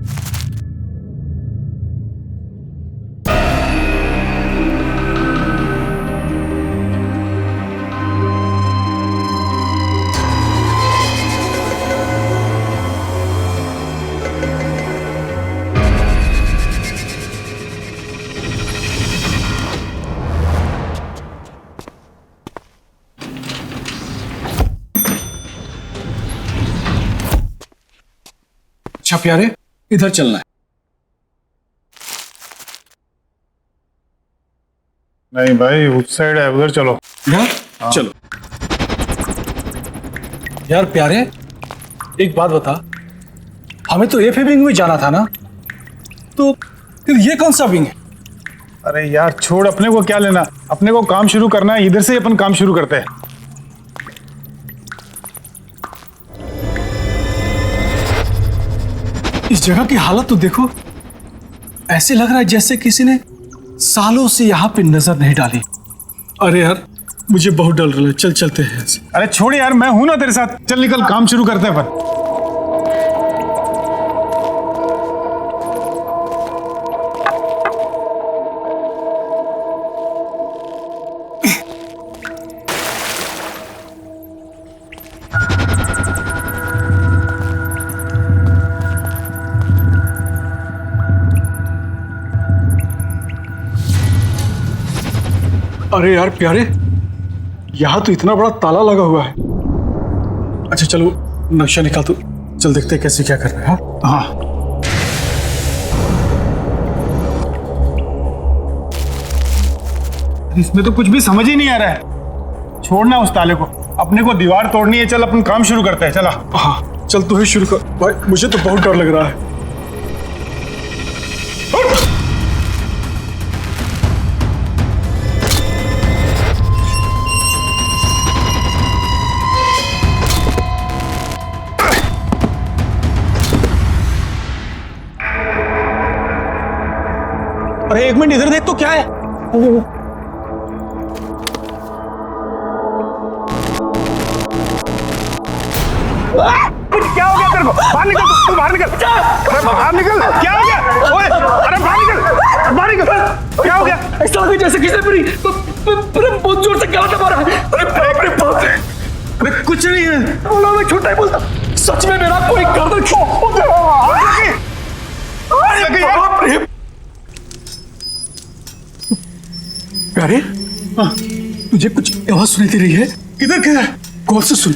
[SPEAKER 14] अच्छा प्यारे, इधर चलना है।
[SPEAKER 15] नहीं भाई, उस साइड है, उधर चलो।
[SPEAKER 14] हाँ? चलो। यार प्यारे, एक बात बता, हमें तो एफ विंग में जाना था ना, तो फिर ये कौन सा विंग है?
[SPEAKER 15] अरे यार छोड़, अपने को क्या लेना, अपने को काम शुरू करना है, इधर से ही अपन काम शुरू करते हैं।
[SPEAKER 14] इस जगह की हालत तो देखो, ऐसे लग रहा है जैसे किसी ने सालों से यहाँ पे नजर नहीं डाली। अरे यार मुझे बहुत डर रहा है, चल चलते हैं।
[SPEAKER 15] अरे छोड़ यार, मैं हूं ना तेरे साथ, चल निकल, काम शुरू करते हैं अपन।
[SPEAKER 14] अरे यार प्यारे, यहाँ तो इतना बड़ा ताला लगा हुआ है। अच्छा चलो नक्शा निकाल, तो चल देखते हैं कैसे क्या करना है। हाँ
[SPEAKER 15] इसमें तो कुछ भी समझ ही नहीं आ रहा है। छोड़ना उस ताले को, अपने को दीवार तोड़नी है। चल अपन काम शुरू करते हैं, चला।
[SPEAKER 14] हाँ चल तू ही शुरू कर भाई, मुझे तो बहुत डर लग रहा है। अरे एक मिनट इधर देख तो, क्या है?
[SPEAKER 15] क्या हो गया तेरे को? बाहर निकल, तू बाहर निकल। अरे बाहर निकल, क्या हो गया? ओए, अरे बाहर निकल, बाहर निकल। क्या हो गया?
[SPEAKER 14] ऐसा लगा जैसे किसी ने बहुत जोर से गला मारा। अरे बाप रे, अरे कुछ नहीं है, बोला मैं झूठ नहीं बोलता, सच में मेरा कोई गर्दन प्यारे, तुझे कुछ आवाज सुनाई दे रही है? किधर गया? कौन से सुन?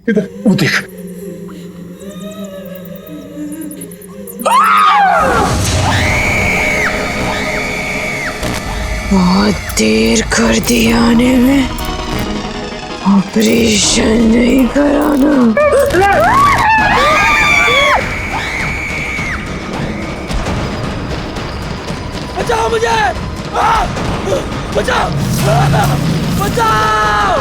[SPEAKER 14] इधर वो देख।
[SPEAKER 5] बहुत देर कर दी आने में।
[SPEAKER 9] ऑपरेशन नहीं कराना।
[SPEAKER 16] बचाओ मुझे, बचाओ, बचाओ।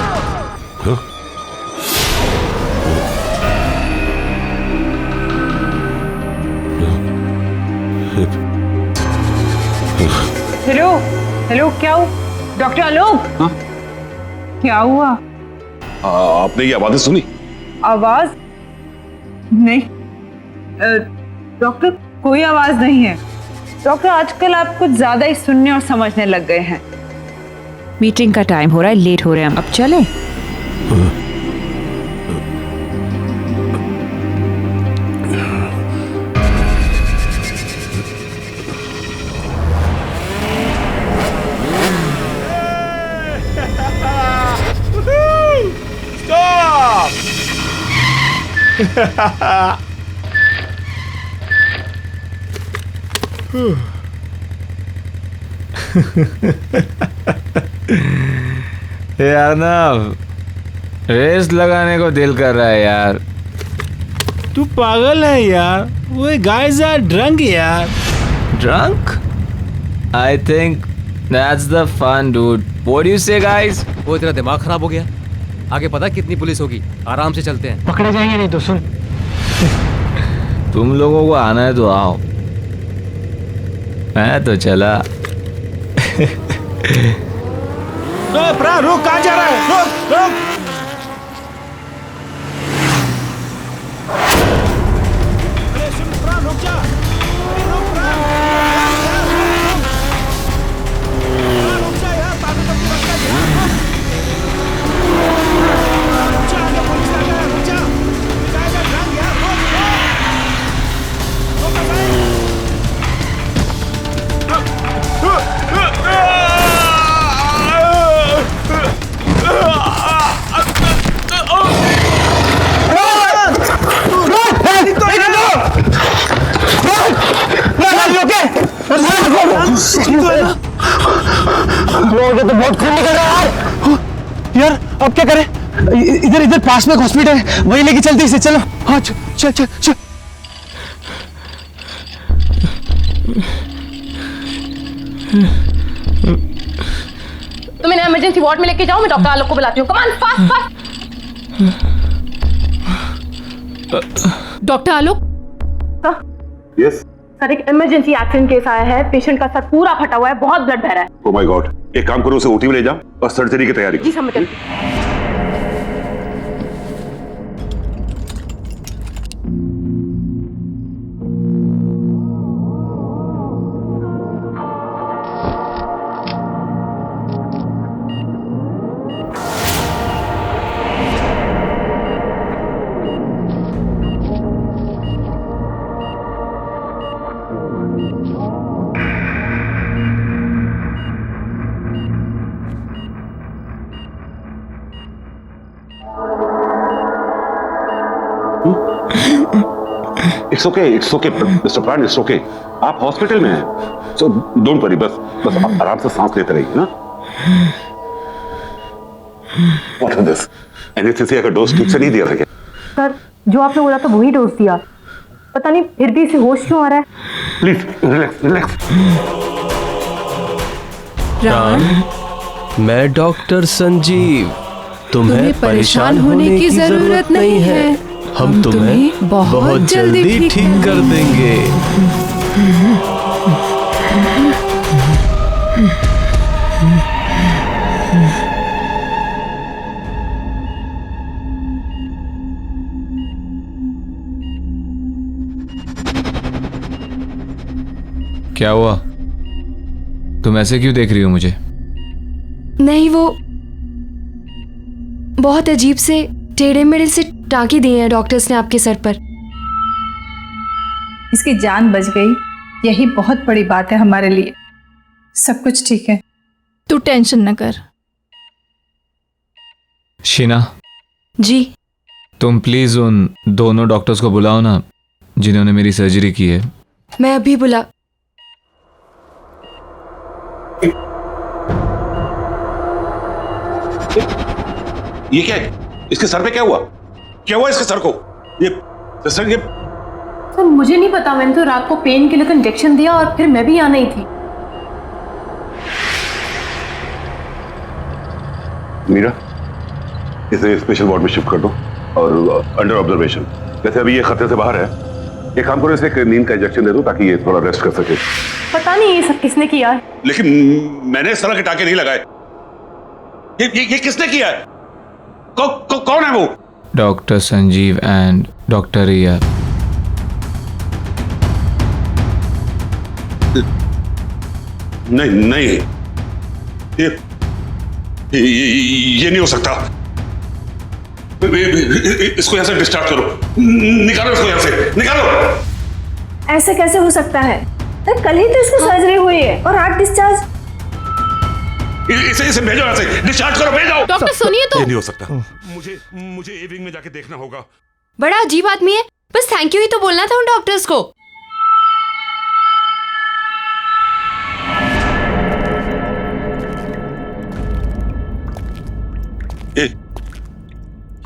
[SPEAKER 12] हेलो हेलो, क्या हुआ? डॉक्टर आलोक, क्या हुआ?
[SPEAKER 13] आपने ये आवाजें सुनी?
[SPEAKER 12] आवाज नहीं डॉक्टर, कोई आवाज नहीं है। डॉक्टर, आजकल आप कुछ ज्यादा ही सुनने और समझने लग गए हैं।
[SPEAKER 2] मीटिंग का टाइम हो रहा है, लेट हो रहे हैं हम, अब चले।
[SPEAKER 11] यार ना रेस लगाने को दिल कर रहा है यार।
[SPEAKER 17] तू पागल है यार, वो गाइस आर ड्रंक यार।
[SPEAKER 11] Drunk? I think that's the fun dude. What do you say guys?
[SPEAKER 18] वो तेरा दिमाग खराब हो गया? आगे पता कितनी पुलिस होगी, आराम से चलते हैं।
[SPEAKER 4] पकड़े जाएंगे नहीं तो सुन।
[SPEAKER 11] तुम लोगों को आना है तो आओ, मैं तो चला।
[SPEAKER 17] रुक, कहाँ जा रहा है? रुक रुक। अरे सुन प्रा, रुक जा। अरे रुक प्रा, रुक जा यार, पागल तो मत कर यार। रुक जा, आगे पुलिस आ गया, रुक जा। जाएगा ड्रंक यार, रुक भाई।
[SPEAKER 4] तो बहुत खून निकल रहा है यार। अब क्या करें? इधर इधर पास में एक हॉस्पिटल है, वहीं लेके चलते इसे। चलो हाँ, चल चल चल।
[SPEAKER 19] तुम इन्हें इमरजेंसी वार्ड में लेके जाओ, मैं डॉक्टर आलोक को बुलाती हूँ। Come on, fast fast. Doctor Alok.
[SPEAKER 13] Yes
[SPEAKER 19] sir, एक इमरजेंसी एक्सीडेंट केस आया है। पेशेंट का सर पूरा फटा हुआ है, बहुत ब्लड बह रहा है।
[SPEAKER 13] ओह माय गॉड, एक काम करो, उसे ओटी में ले जाओ और सर्जरी की तैयारी करो।
[SPEAKER 19] जी समझ गई।
[SPEAKER 13] इट्स ओके मिस्टर प्राण, इट्स ओके। आप हॉस्पिटल में हैं, सो डोंट वरी। बस आप आराम से सांस लेते रहिए ना। What is this? एनेस्थीसिया का डोज ठीक से नहीं दिया था क्या?
[SPEAKER 19] सर, जो आपने बोला था वही डोज दिया, पता नहीं फिर भी इसे होश क्यों आ रहा है।
[SPEAKER 13] Please relax relax.
[SPEAKER 20] प्राण, मैं डॉक्टर संजीव। तुम्हें परेशान होने की जरूरत नहीं है। हम तुम्हें बहुत जल्दी ठीक कर देंगे।
[SPEAKER 11] क्या हुआ? तुम ऐसे क्यों देख रही हो मुझे?
[SPEAKER 8] नहीं, वो बहुत अजीब से टेढ़े मेढ़े से टाँके दिए हैं डॉक्टर्स ने आपके सर पर।
[SPEAKER 12] इसकी जान बच गई, यही बहुत बड़ी बात है हमारे लिए। सब कुछ ठीक है,
[SPEAKER 8] तू टेंशन न कर।
[SPEAKER 11] शीना
[SPEAKER 8] जी,
[SPEAKER 11] तुम प्लीज उन दोनों डॉक्टर्स को बुलाओ ना जिन्होंने मेरी सर्जरी की है।
[SPEAKER 8] मैं अभी बुला।
[SPEAKER 13] ये क्या है? इसके सर पे क्या हुआ? क्या हुआ इसके सर को? ये सर ये
[SPEAKER 19] सर मुझे नहीं पता, मैंने तो रात को पेन किलर का इंजेक्शन दिया और फिर मैं भी यहाँ नहीं थी।
[SPEAKER 13] मीरा, इसे स्पेशल वार्ड में शिफ्ट कर दो और अंडर ऑब्जर्वेशन। वैसे अभी ये खतरे से बाहर है। एक काम करो, इसे एक नींद का इंजेक्शन दे दो ताकि ये थोड़ा रेस्ट कर सके।
[SPEAKER 19] पता नहीं ये सब किसने किया है।
[SPEAKER 13] लेकिन मैंने इस तरह के टाके नहीं लगाए। ये किसने किया है? कौन है वो?
[SPEAKER 11] डॉक्टर संजीव एंड डॉक्टर रिया।
[SPEAKER 13] नहीं, ये नहीं हो सकता। इसको यहां से डिस्चार्ज करो, निकालो इसको यहां से, निकालो।
[SPEAKER 12] ऐसे कैसे हो सकता है? कल ही तो इसको सर्जरी हुई है और आज डिस्चार्ज।
[SPEAKER 13] इसे भेजो यहां से, डिस्चार्ज करो, भेजो।
[SPEAKER 8] डॉक्टर सुनिए तो।
[SPEAKER 13] ये नहीं हो सकता। मुझे ए विंग में जाके देखना होगा।
[SPEAKER 8] बड़ा अजीब आदमी है, बस थैंक यू ही तो बोलना था उन डॉक्टर्स को।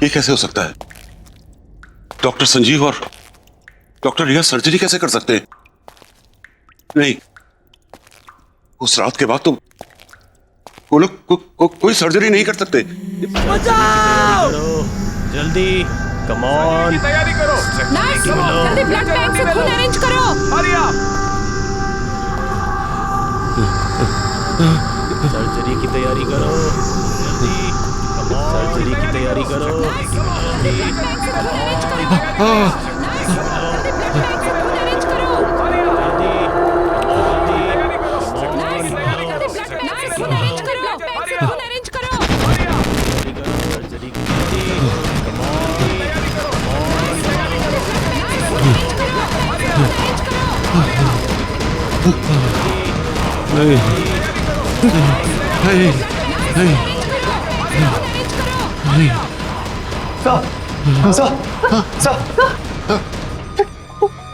[SPEAKER 13] ये कैसे हो सकता है? डॉक्टर संजीव और डॉक्टर रिया सर्जरी कैसे कर सकते हैं? नहीं, उस रात के बाद तो वो लोग कोई सर्जरी नहीं कर सकते।
[SPEAKER 20] बचाओ! जल्दी, कम ऑन।
[SPEAKER 15] तैयारी करो।
[SPEAKER 8] नर्स, जल्दी ब्लड बैंक से खून अरेंज करो।
[SPEAKER 15] हरी आप।
[SPEAKER 20] सर्जरी की तैयारी करो। जल्दी, कम ऑन। सर्जरी की तैयारी करो।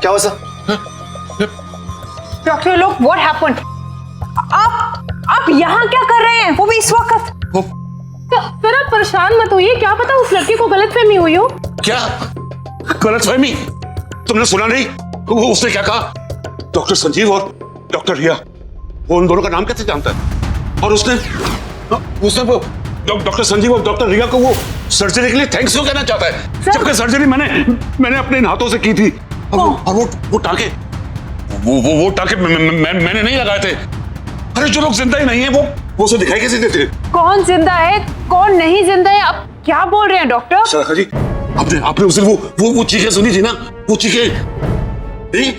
[SPEAKER 4] क्या हुआ सर?
[SPEAKER 12] डॉक्टर लोग, व्हाट हैपेंड? आप यहाँ क्या कर रहे हैं? वो भी इस वक्त?
[SPEAKER 19] सर आप परेशान मत होइए, क्या पता उस लड़के को गलतफहमी हुई हो।
[SPEAKER 13] क्या गलतफहमी? तुमने सुना नहीं? उसने क्या कहा? डॉक्टर संजीव और डॉक्टर रिया, वो उन दोनों का नाम कैसे जानता है? और उसने वो डॉक्टर संजीव और डॉक्टर रिया को वो सर्जरी के लिए थैंक्स क्यों कहना चाहता है, जबकि सर्जरी मैंने अपने इन हाथों से की थी। और वो टाके वो टाके मैंने नहीं लगाए थे। अरे जो लोग जिंदा ही नहीं है वो उसे दिखाई कैसे देते? कौन जिंदा है कौन नहीं जिंदा है, आप क्या बोल रहे हैं डॉक्टर? सर जी, आपने उस दिन वो चीखें सुनी थी ना, वो चीखें नहीं?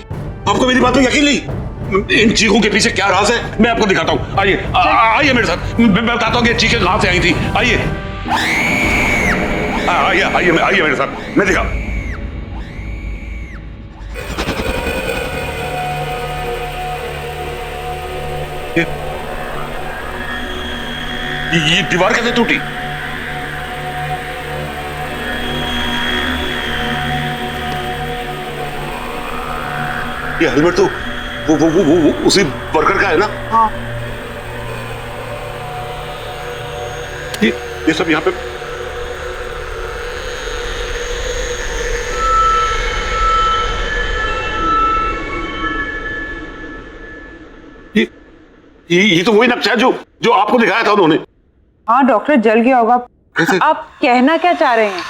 [SPEAKER 13] आपको मेरी बात में यकीन नहीं? इन चीखों के पीछे क्या राज है मैं आपको दिखाता हूँ। आइए मेरे साथ, मैं बताता हूँ कि चीखें कहां से आई थी। आइए मेरे साथ, मैं दिखा। ये दीवार कैसे टूटी? ये हेलमेट तो वो उसी वर्कर का है ना? हाँ। ये सब यहाँ पे ये तो वही नक्शा है जो आपको दिखाया था उन्होंने।
[SPEAKER 12] हाँ डॉक्टर, जल गया होगा। आप कहना क्या चाह रहे हैं?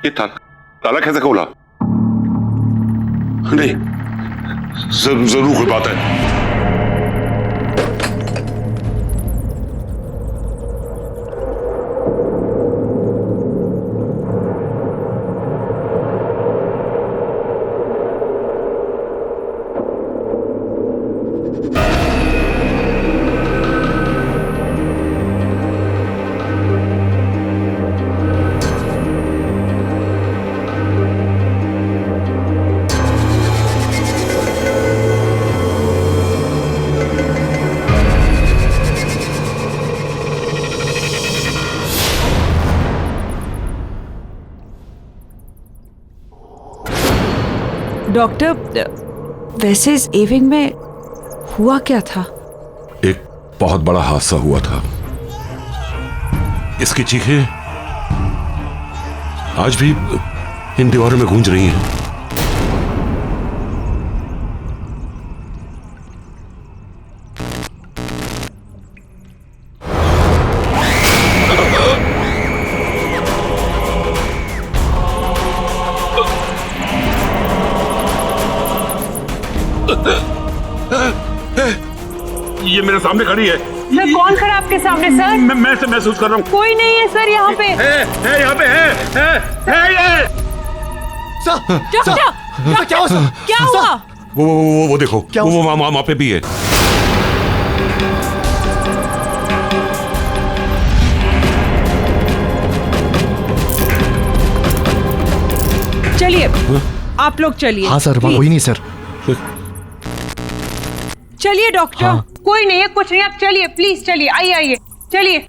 [SPEAKER 13] ये ताला कैसे खोला? नहीं, जरूर कोई बात है।
[SPEAKER 21] डॉक्टर, वैसे इस एविंग में हुआ क्या था?
[SPEAKER 13] एक बहुत बड़ा हादसा हुआ था। इसकी चीखें आज भी इन दीवारों में गूंज रही हैं। ये मेरे सामने खड़ी है।
[SPEAKER 12] सर कौन खड़ा आपके सामने सर?
[SPEAKER 13] मैं इसे महसूस कर रहा हूँ।
[SPEAKER 12] कोई नहीं है सर यहाँ पे।
[SPEAKER 13] है यहाँ पे है ये।
[SPEAKER 12] डॉक्टर क्या हुआ? क्या हुआ?
[SPEAKER 13] वो देखो, वो वहाँ पे भी है।
[SPEAKER 12] चलिए आप लोग चलिए।
[SPEAKER 6] हाँ सर, कोई नहीं सर।
[SPEAKER 12] चलिए डॉक्टर। हाँ। कोई नहीं है, कुछ नहीं, आप चलिए प्लीज, चलिए, आइए आइए, चलिए।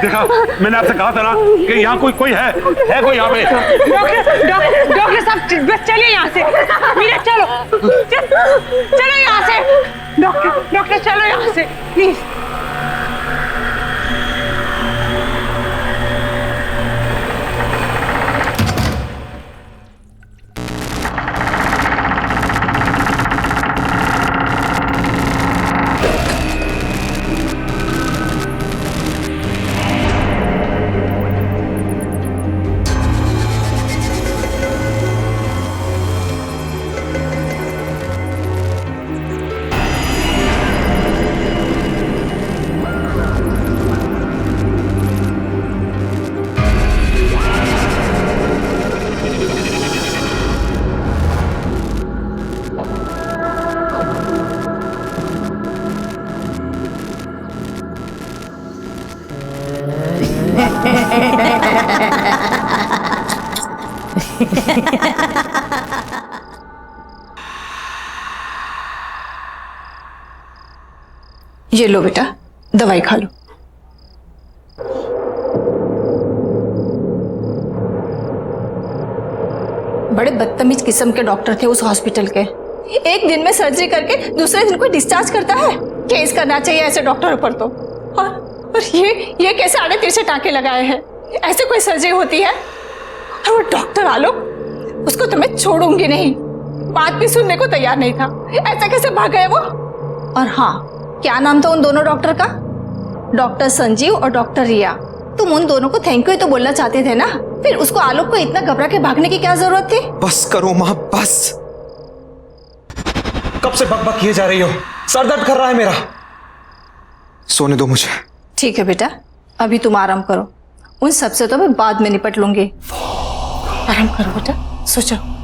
[SPEAKER 13] देखा, मैंने आपसे कहा था ना कि यहाँ कोई है कोई यहाँ पे।
[SPEAKER 12] डॉक्टर साहब बस चलिए यहाँ से। मीरा चलो चलो यहाँ से। डॉक्टर चलो यहाँ से प्लीज। ये लो बेटा, दवाई खा लो। बड़े बदतमीज किस्म के डॉक्टर थे उस हॉस्पिटल के। एक दिन में सर्जरी करके दूसरे दिन को डिस्चार्ज करता है। केस करना चाहिए ऐसे डॉक्टरों पर तो। और ये कैसे आड़े तिरछे टाँके लगाए हैं? ऐसे कोई सर्जरी होती है? और वो डॉक्टर आलोक, उसको तो मैं छोड़ूंगी नहीं। बात भी सुनने को तैयार नहीं था। ऐसा कैसे भाग गए वो? और हाँ, क्या नाम था उन दोनों डॉक्टर का? डॉक्टर संजीव और डॉक्टर रिया। तुम उन दोनों को थैंक यू तो बोलना चाहते थे ना, फिर उसको आलोक को इतना घबरा के भागने की क्या जरूरत थी?
[SPEAKER 4] बस करो माँ, बस। कब से बकबक किए जा रही हो? सर दर्द कर रहा है मेरा। सोने दो मुझे।
[SPEAKER 12] ठीक है बेटा, अभी तुम आराम करो। उन सबसे तो मैं बाद में निपट लूंगी। आराम करो बेटा, सो जाओ।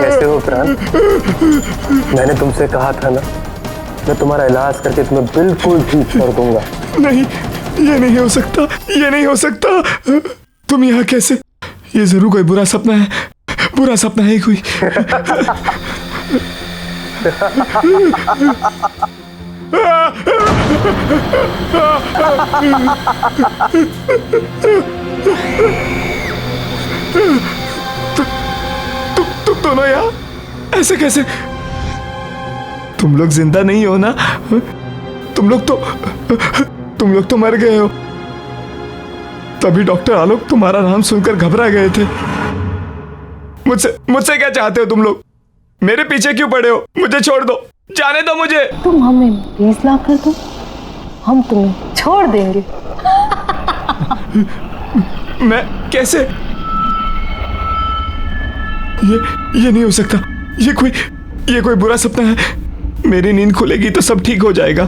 [SPEAKER 20] कैसे हो प्राण? मैंने तुमसे कहा था ना, मैं तुम्हारा इलाज करके तुम्हें बिल्कुल ठीक कर दूंगा।
[SPEAKER 14] नहीं, ये नहीं हो सकता, ये नहीं हो सकता। तुम यहाँ कैसे? ये जरूर कोई बुरा सपना है, बुरा सपना है कोई। तुम दोनों यहाँ ऐसे कैसे? तुम लोग जिंदा नहीं हो ना? तुम लोग तो मर गए हो। तभी डॉक्टर आलोक तुम्हारा नाम सुनकर घबरा गए थे। मुझसे क्या चाहते हो तुम लोग? मेरे पीछे क्यों पड़े हो? मुझे छोड़ दो, जाने दो मुझे।
[SPEAKER 19] तुम हमें 20 लाख कर दो, हम तुम्हें छोड़ देंगे।
[SPEAKER 14] मैं कैसे? ये नहीं हो सकता। ये कोई बुरा सपना है। मेरी नींद खुलेगी तो सब ठीक हो जाएगा।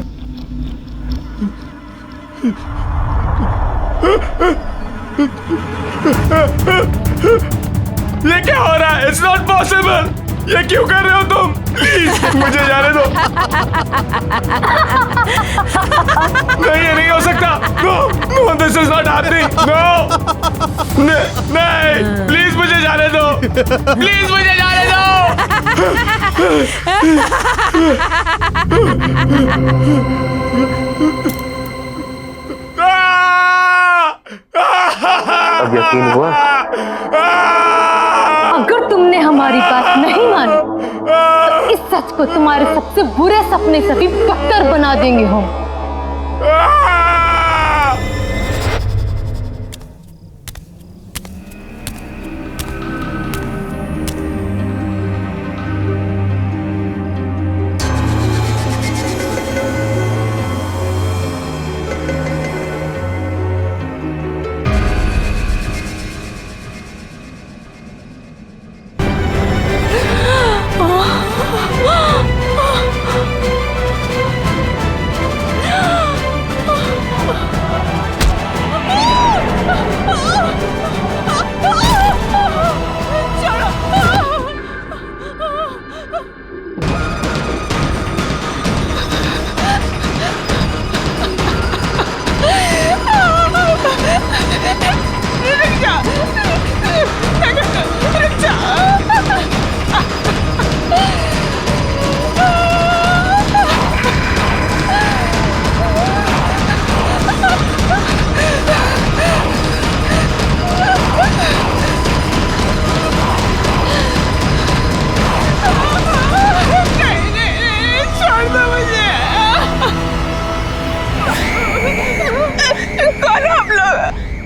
[SPEAKER 14] ये क्या हो रहा है? It's not possible। ये क्यों कर रहे हो तुम? प्लीज मुझे जाने दो। नहीं, ये नहीं हो सकता। No, this is not happening। No, नहीं, प्लीज मुझे जाने दो। प्लीज मुझे जाने दो।
[SPEAKER 20] अब यकीन हुआ?
[SPEAKER 19] अगर तुमने हमारी बात नहीं मानी तो इस सच को तुम्हारे सबसे बुरे सपने से भी बदतर बना देंगे हम।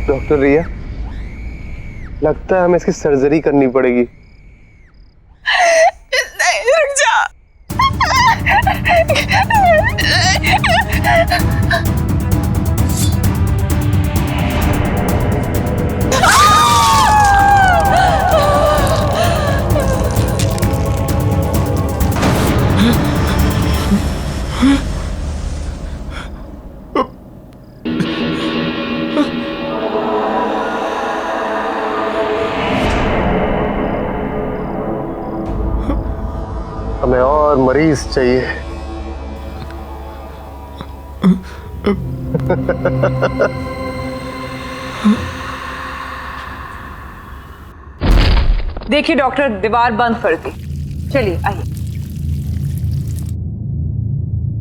[SPEAKER 20] डॉक्टर रिया, लगता है हमें इसकी सर्जरी करनी पड़ेगी।
[SPEAKER 2] नहीं, रुक जा।
[SPEAKER 20] हमें और मरीज चाहिए।
[SPEAKER 21] देखिए डॉक्टर, दीवार बंद कर दी। चलिए आइए,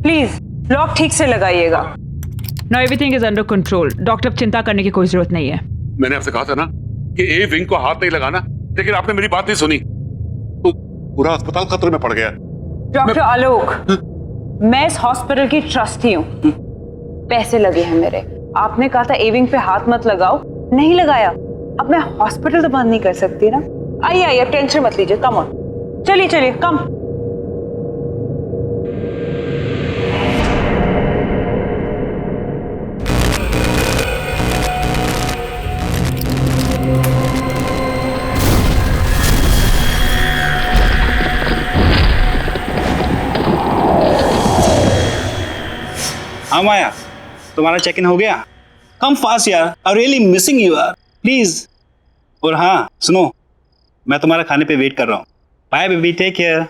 [SPEAKER 21] प्लीज लॉक ठीक से लगाइएगा।
[SPEAKER 7] No, everything is under control. Doctor, चिंता करने की कोई जरूरत नहीं है।
[SPEAKER 13] मैंने आपसे कहा था ना कि ए विंग को हाथ नहीं लगाना, लेकिन आपने मेरी बात नहीं सुनी तो पूरा अस्पताल खतरे में पड़ गया।
[SPEAKER 21] डॉक्टर आलोक, मैं इस हॉस्पिटल की ट्रस्टी हूँ, पैसे लगे हैं मेरे। आपने कहा था ए विंग पे हाथ मत लगाओ, नहीं लगाया। अब मैं हॉस्पिटल तो बंद नहीं कर सकती ना। आइए आइए, टेंशन मत लीजिए, कम ऑन, चलिए चलिए, कम।
[SPEAKER 15] हाँ माया, तुम्हारा चेक इन हो गया? कम फास्ट यार, आई रियली मिसिंग यू यार, प्लीज। और हाँ सुनो, मैं तुम्हारा खाने पे वेट कर रहा हूँ। Bye baby, take care.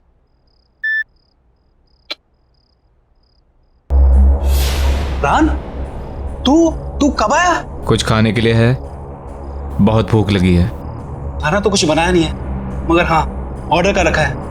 [SPEAKER 15] रान, तू कब आया?
[SPEAKER 11] कुछ खाने के लिए है? बहुत भूख लगी है।
[SPEAKER 15] खाना तो कुछ बनाया नहीं है, मगर हाँ ऑर्डर कर रखा है।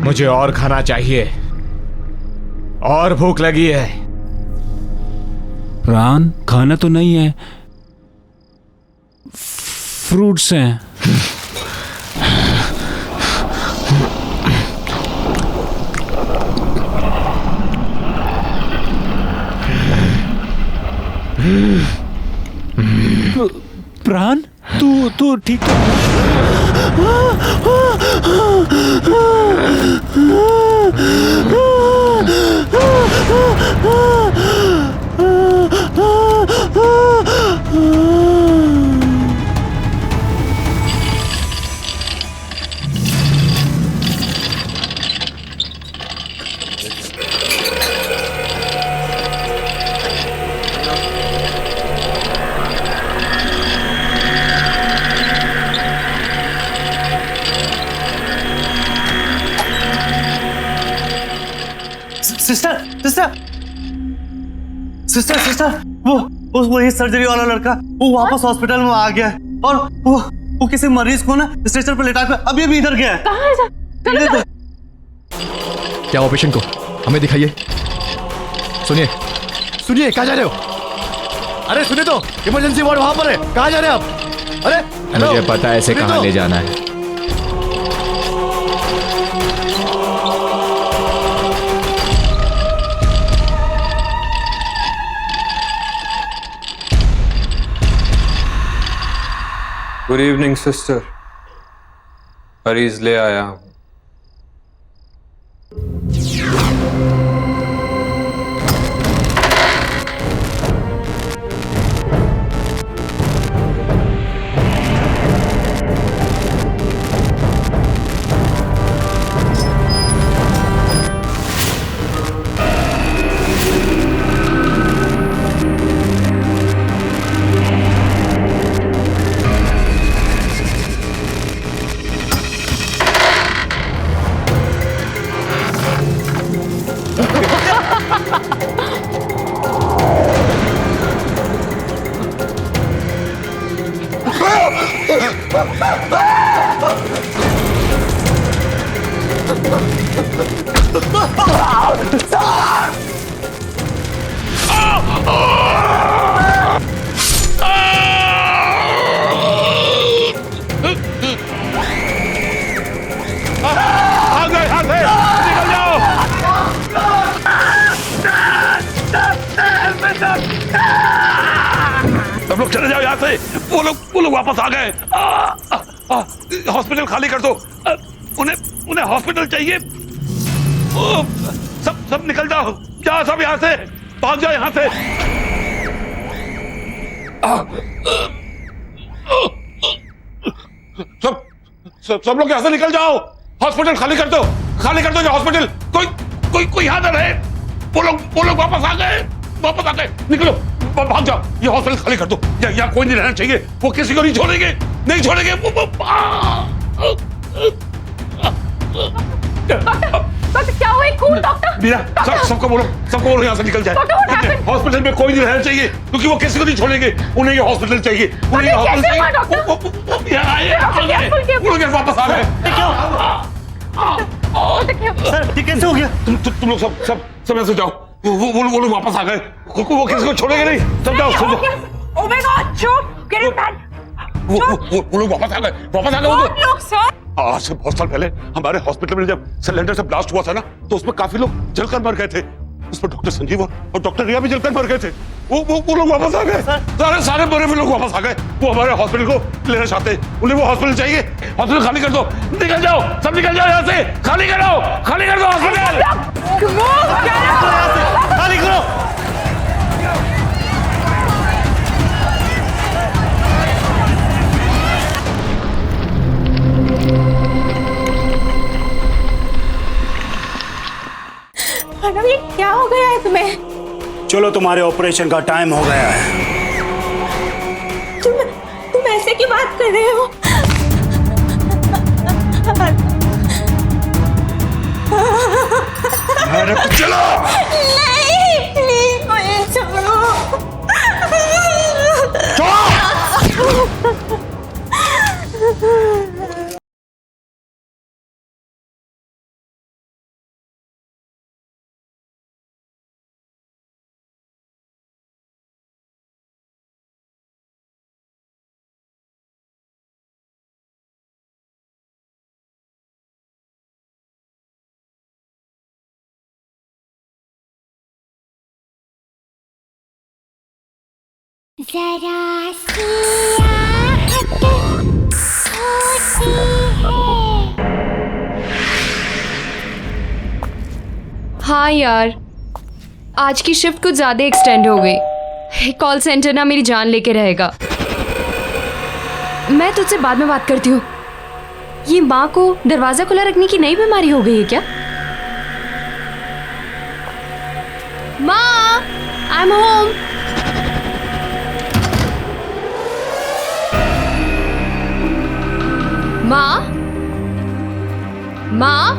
[SPEAKER 17] मुझे और खाना चाहिए, और भूख लगी है।
[SPEAKER 1] रान, खाना तो नहीं है, फ्रूट्स हैं। प्राण, तू ठीक
[SPEAKER 4] सिस्टर, वो ये सर्जरी वाला लड़का वो वापस हॉस्पिटल में आ गया है, और वो किसी मरीज को ना स्ट्रेचर पर लेटा कर अभी इधर गया है।
[SPEAKER 2] कहाँ है सर? चलो।
[SPEAKER 22] क्या हुआ पेशेंट को? हमें दिखाइए। सुनिए, कहाँ जा रहे हो? अरे सुनिए तो, इमरजेंसी वार्ड वहां पर है, कहाँ जा रहे हैं आप? अरे
[SPEAKER 11] मुझे पता है इसे कहाँ ले जाना है।
[SPEAKER 23] गुड इवनिंग सिस्टर, मरीज ले आया हूं।
[SPEAKER 13] सब लोग चले जाओ यहाँ से। वो लोग वापस आ गए। हॉस्पिटल खाली कर दो। उन्हें हॉस्पिटल चाहिए। सब निकल जाओ, जाओ सब यहाँ से, भाग जाओ यहाँ से। सब लोग यहाँ से निकल जाओ। हॉस्पिटल खाली कर दो ये हॉस्पिटल। कोई यहाँ ना रहे। वो लोग वापस आ गए। निकलो, भाग जाओ। ये हॉस्पिटल खाली कर दो। यहाँ कोई नहीं रहना चाहिए। वो किसी को नहीं छोड़ेंगे।
[SPEAKER 2] डॉक्टर क्या हुआ? खून डॉक्टर।
[SPEAKER 13] मीरा, सबको बोलो यहाँ से निकल जाए। हॉस्पिटल में कोई नहीं रहना चाहिए, क्योंकि वो किसी को नहीं छोड़ेंगे। उन्हें ये हॉस्पिटल चाहिए। वापस आ गए।
[SPEAKER 4] सर, ये कैसे हो गया?
[SPEAKER 13] तुम लोग सब यहाँ से जाओ। वो लोग वापस आ गए। वो किसी को छोड़ेंगे नहीं। सब जाओ।
[SPEAKER 2] Oh my God, चुप, get it back.
[SPEAKER 13] वो लोग वापस आ गए। वो लोग
[SPEAKER 2] सर।
[SPEAKER 13] आज से बहुत साल पहले हमारे हॉस्पिटल में जब सिलेंडर से ब्लास्ट हुआ था ना, तो उसमें काफी लोग जलकर मर गए थे। उसमें डॉक्टर संजीव और डॉक्टर रिया भी जलकर मर गए थे। वो लोग वापस आ गए, सारे मरे हुए लोग वापस आ गए। वो हमारे हॉस्पिटल को लेना चाहते हैं, उन्हें वो हॉस्पिटल चाहिए। हॉस्पिटल खाली कर दो, निकल जाओ, सब निकल जाओ यहाँ से, खाली कर दो हॉस्पिटल, खाली करो।
[SPEAKER 12] मैडम ये क्या हो गया है तुम्हें?
[SPEAKER 15] चलो तुम्हारे ऑपरेशन का टाइम हो गया है।
[SPEAKER 12] तुम ऐसे क्यों बात कर रहे हो?
[SPEAKER 13] अरे चलो।
[SPEAKER 12] नहीं मुझे छोड़ो।
[SPEAKER 3] जरा सी आहट होती है।
[SPEAKER 8] हाँ यार, आज की शिफ्ट कुछ ज़्यादा एक्सटेंड हो गई। कॉल सेंटर ना मेरी जान लेके रहेगा। मैं तुझसे बाद में बात करती हूँ। ये माँ को दरवाज़ा खुला रखने की नई बीमारी हो गई है क्या? माँ, आई एम होम। माँ, माँ,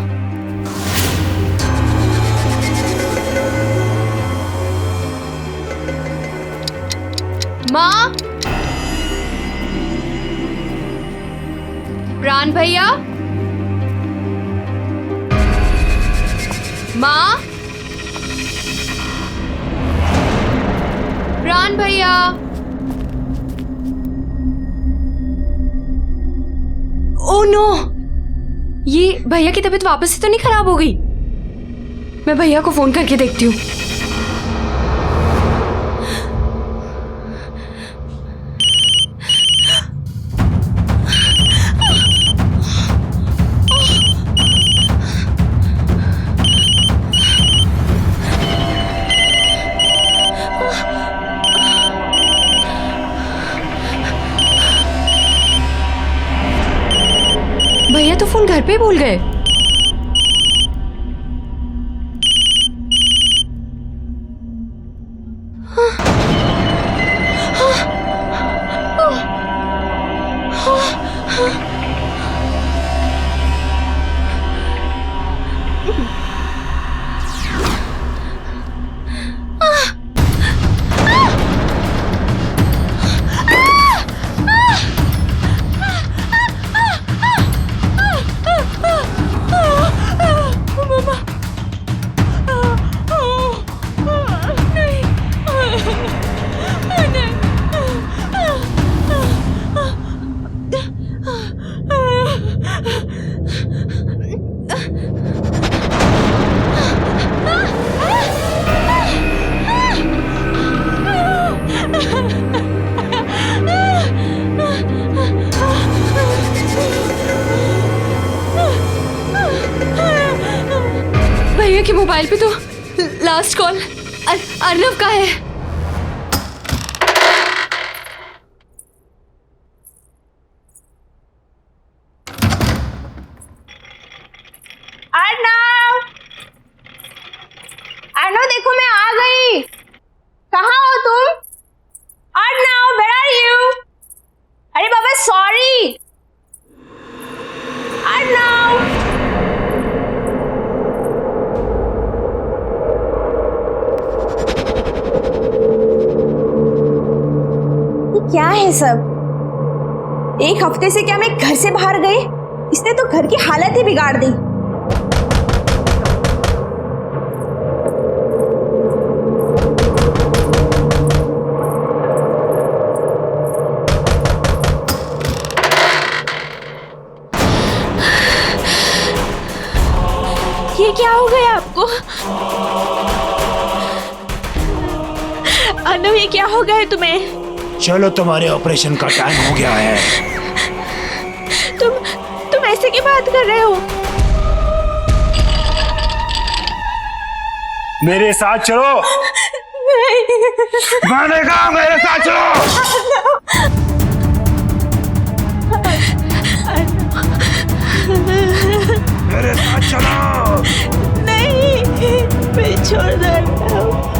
[SPEAKER 8] माँ, प्राण भैया, माँ, प्राण भैया। ओह नो, ये भैया की तबीयत वापस से तो नहीं खराब हो गई? मैं भैया को फोन करके देखती हूँ। भैया तो फोन घर पे भूल गए। भैया के मोबाइल पे तो लास्ट कॉल अर्नव का है।
[SPEAKER 12] अर्नव देखो मैं आ गई। कहाँ हो तुम? Arnav, where are you? अरे बाबा सॉरी। अर्नव, ये क्या है सब? एक हफ्ते से क्या मैं घर से बाहर गई? इसने तो घर की हालत ही बिगाड़ दी। ये क्या हो गया आपको?
[SPEAKER 2] अर्नव, ये क्या हो गया है तुम्हें?
[SPEAKER 5] चलो, तुम्हारे ऑपरेशन का टाइम हो गया है।
[SPEAKER 2] तुम ऐसे की बात कर रहे हो?
[SPEAKER 5] मेरे साथ चलो।
[SPEAKER 2] नहीं,
[SPEAKER 5] मैंने कहा मेरे साथ चलो। मेरे साथ चलो।
[SPEAKER 2] नहीं, मैं छोड़ दो अर्नव।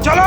[SPEAKER 5] चलो।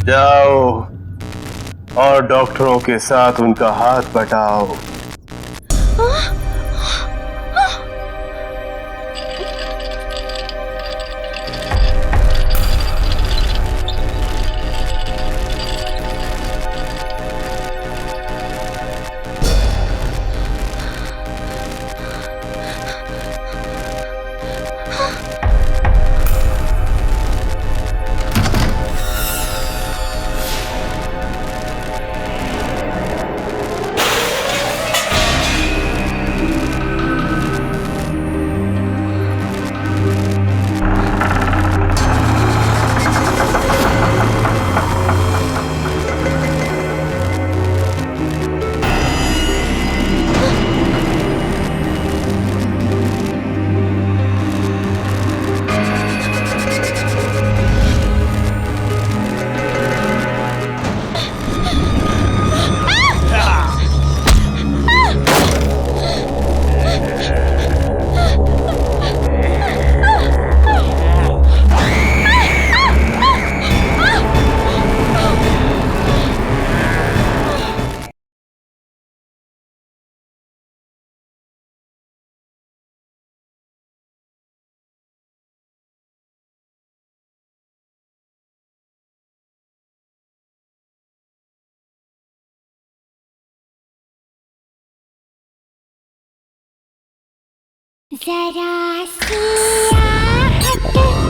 [SPEAKER 20] जाओ और डॉक्टरों के साथ उनका हाथ बटाओ।
[SPEAKER 3] जरा सी आहट होती है।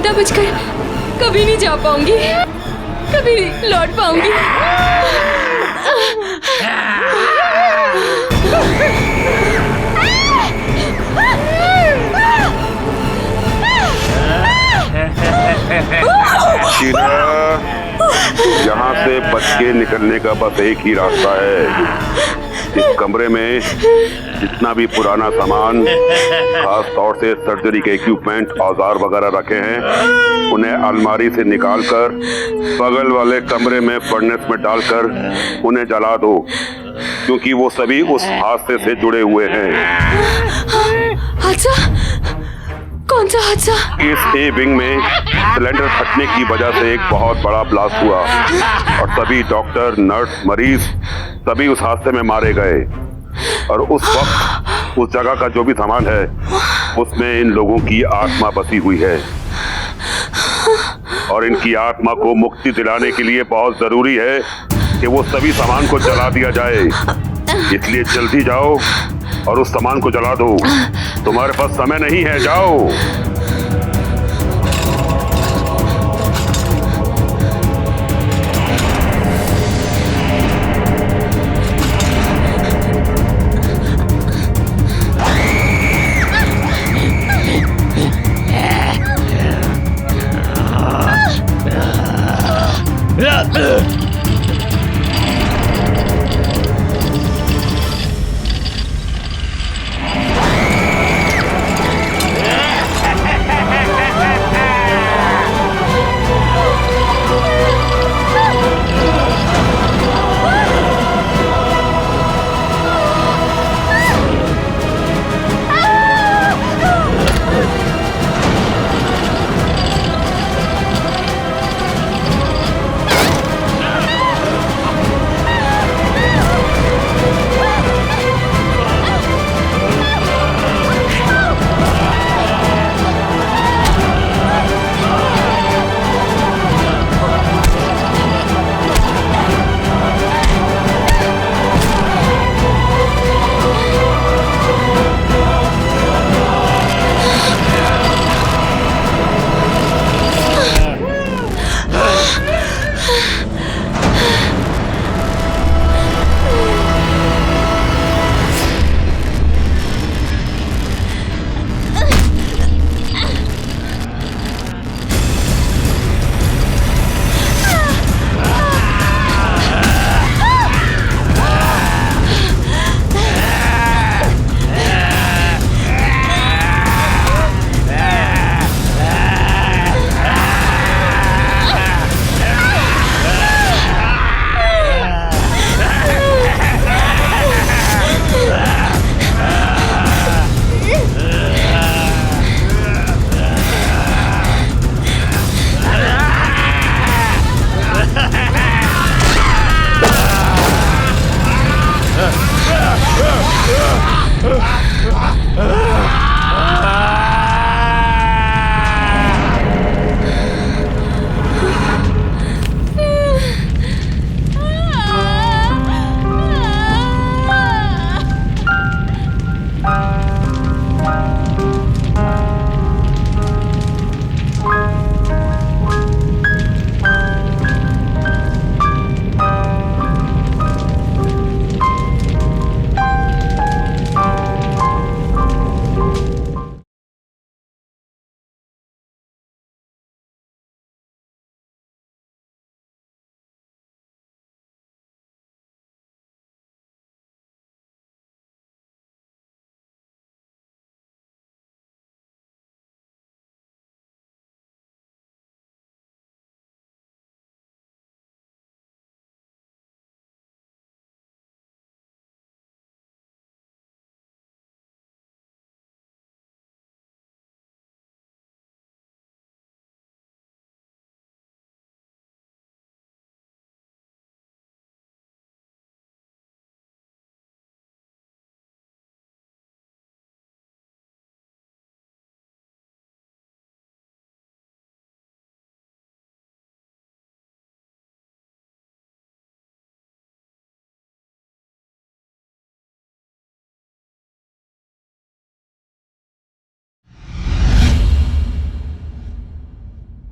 [SPEAKER 8] बिना मुझकर कभी नहीं जा पाऊंगी, कभी नहीं लौट पाऊंगी।
[SPEAKER 13] शीला, यहाँ से बच के निकलने का बस एक ही रास्ता है। इस कमरे में जितना भी पुराना सामान, खास तौर से सर्जरी के इक्विपमेंट, औजार वगैरह रखे हैं, उन्हें अलमारी से निकालकर बगल वाले कमरे में फर्नेस में डालकर उन्हें जला दो, क्योंकि वो सभी उस हादसे से जुड़े हुए हैं।
[SPEAKER 8] हादसा? कौन सा हादसा?
[SPEAKER 13] इस ए विंग में सिलेंडर फटने की वजह से एक बहुत बड़ा ब्लास्ट हुआ और सभी डॉक्टर, नर्स, मरीज सभी उस हादसे में मारे गए। और उस वक्त उस जगह का जो भी सामान है उसमें इन लोगों की आत्मा बसी हुई है, और इनकी आत्मा को मुक्ति दिलाने के लिए बहुत जरूरी है कि वो सभी सामान को जला दिया जाए। इसलिए जल्दी जाओ और उस सामान को जला दो। तुम्हारे पास समय नहीं है, जाओ।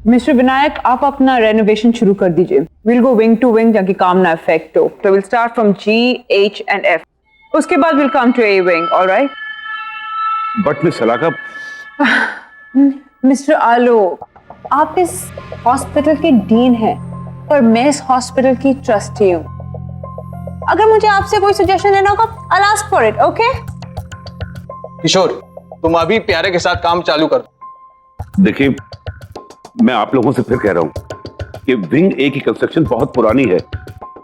[SPEAKER 21] मिस्टर विनायक, आप अपना रेनोवेशन शुरू कर दीजिए। Will go wing to wing ताकि काम ना इफेक्ट हो। तो will start from G, H and F। उसके बाद will come to A wing, alright?
[SPEAKER 13] But miss Salaka,
[SPEAKER 21] mister Alok, आप इस हॉस्पिटल के डीन हैं और मैं इस हॉस्पिटल की ट्रस्टी हूँ। अगर मुझे आपसे कोई सजेशन लेना होगा, I'll ask for it, okay?
[SPEAKER 11] किशोर, तुम अभी प्यारे के साथ काम चालू कर।
[SPEAKER 13] देखिए, मैं आप लोगों से फिर कह रहा हूं कि विंग ए की कंस्ट्रक्शन बहुत पुरानी है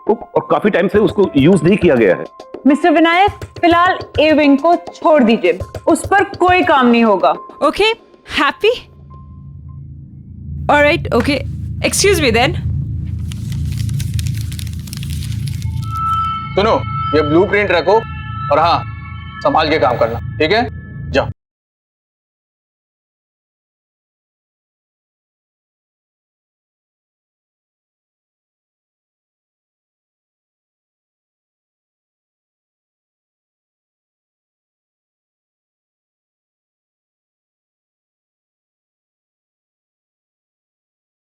[SPEAKER 13] और काफी टाइम से उसको यूज नहीं किया गया है।
[SPEAKER 21] मिस्टर विनायक, फिलहाल ए विंग को छोड़ दीजिए, उस पर कोई काम नहीं होगा।
[SPEAKER 8] Okay, happy? Alright, okay, excuse me then.
[SPEAKER 11] सुनो, ये ब्लूप्रिंट रखो और हाँ, संभाल के काम करना, ठीक है?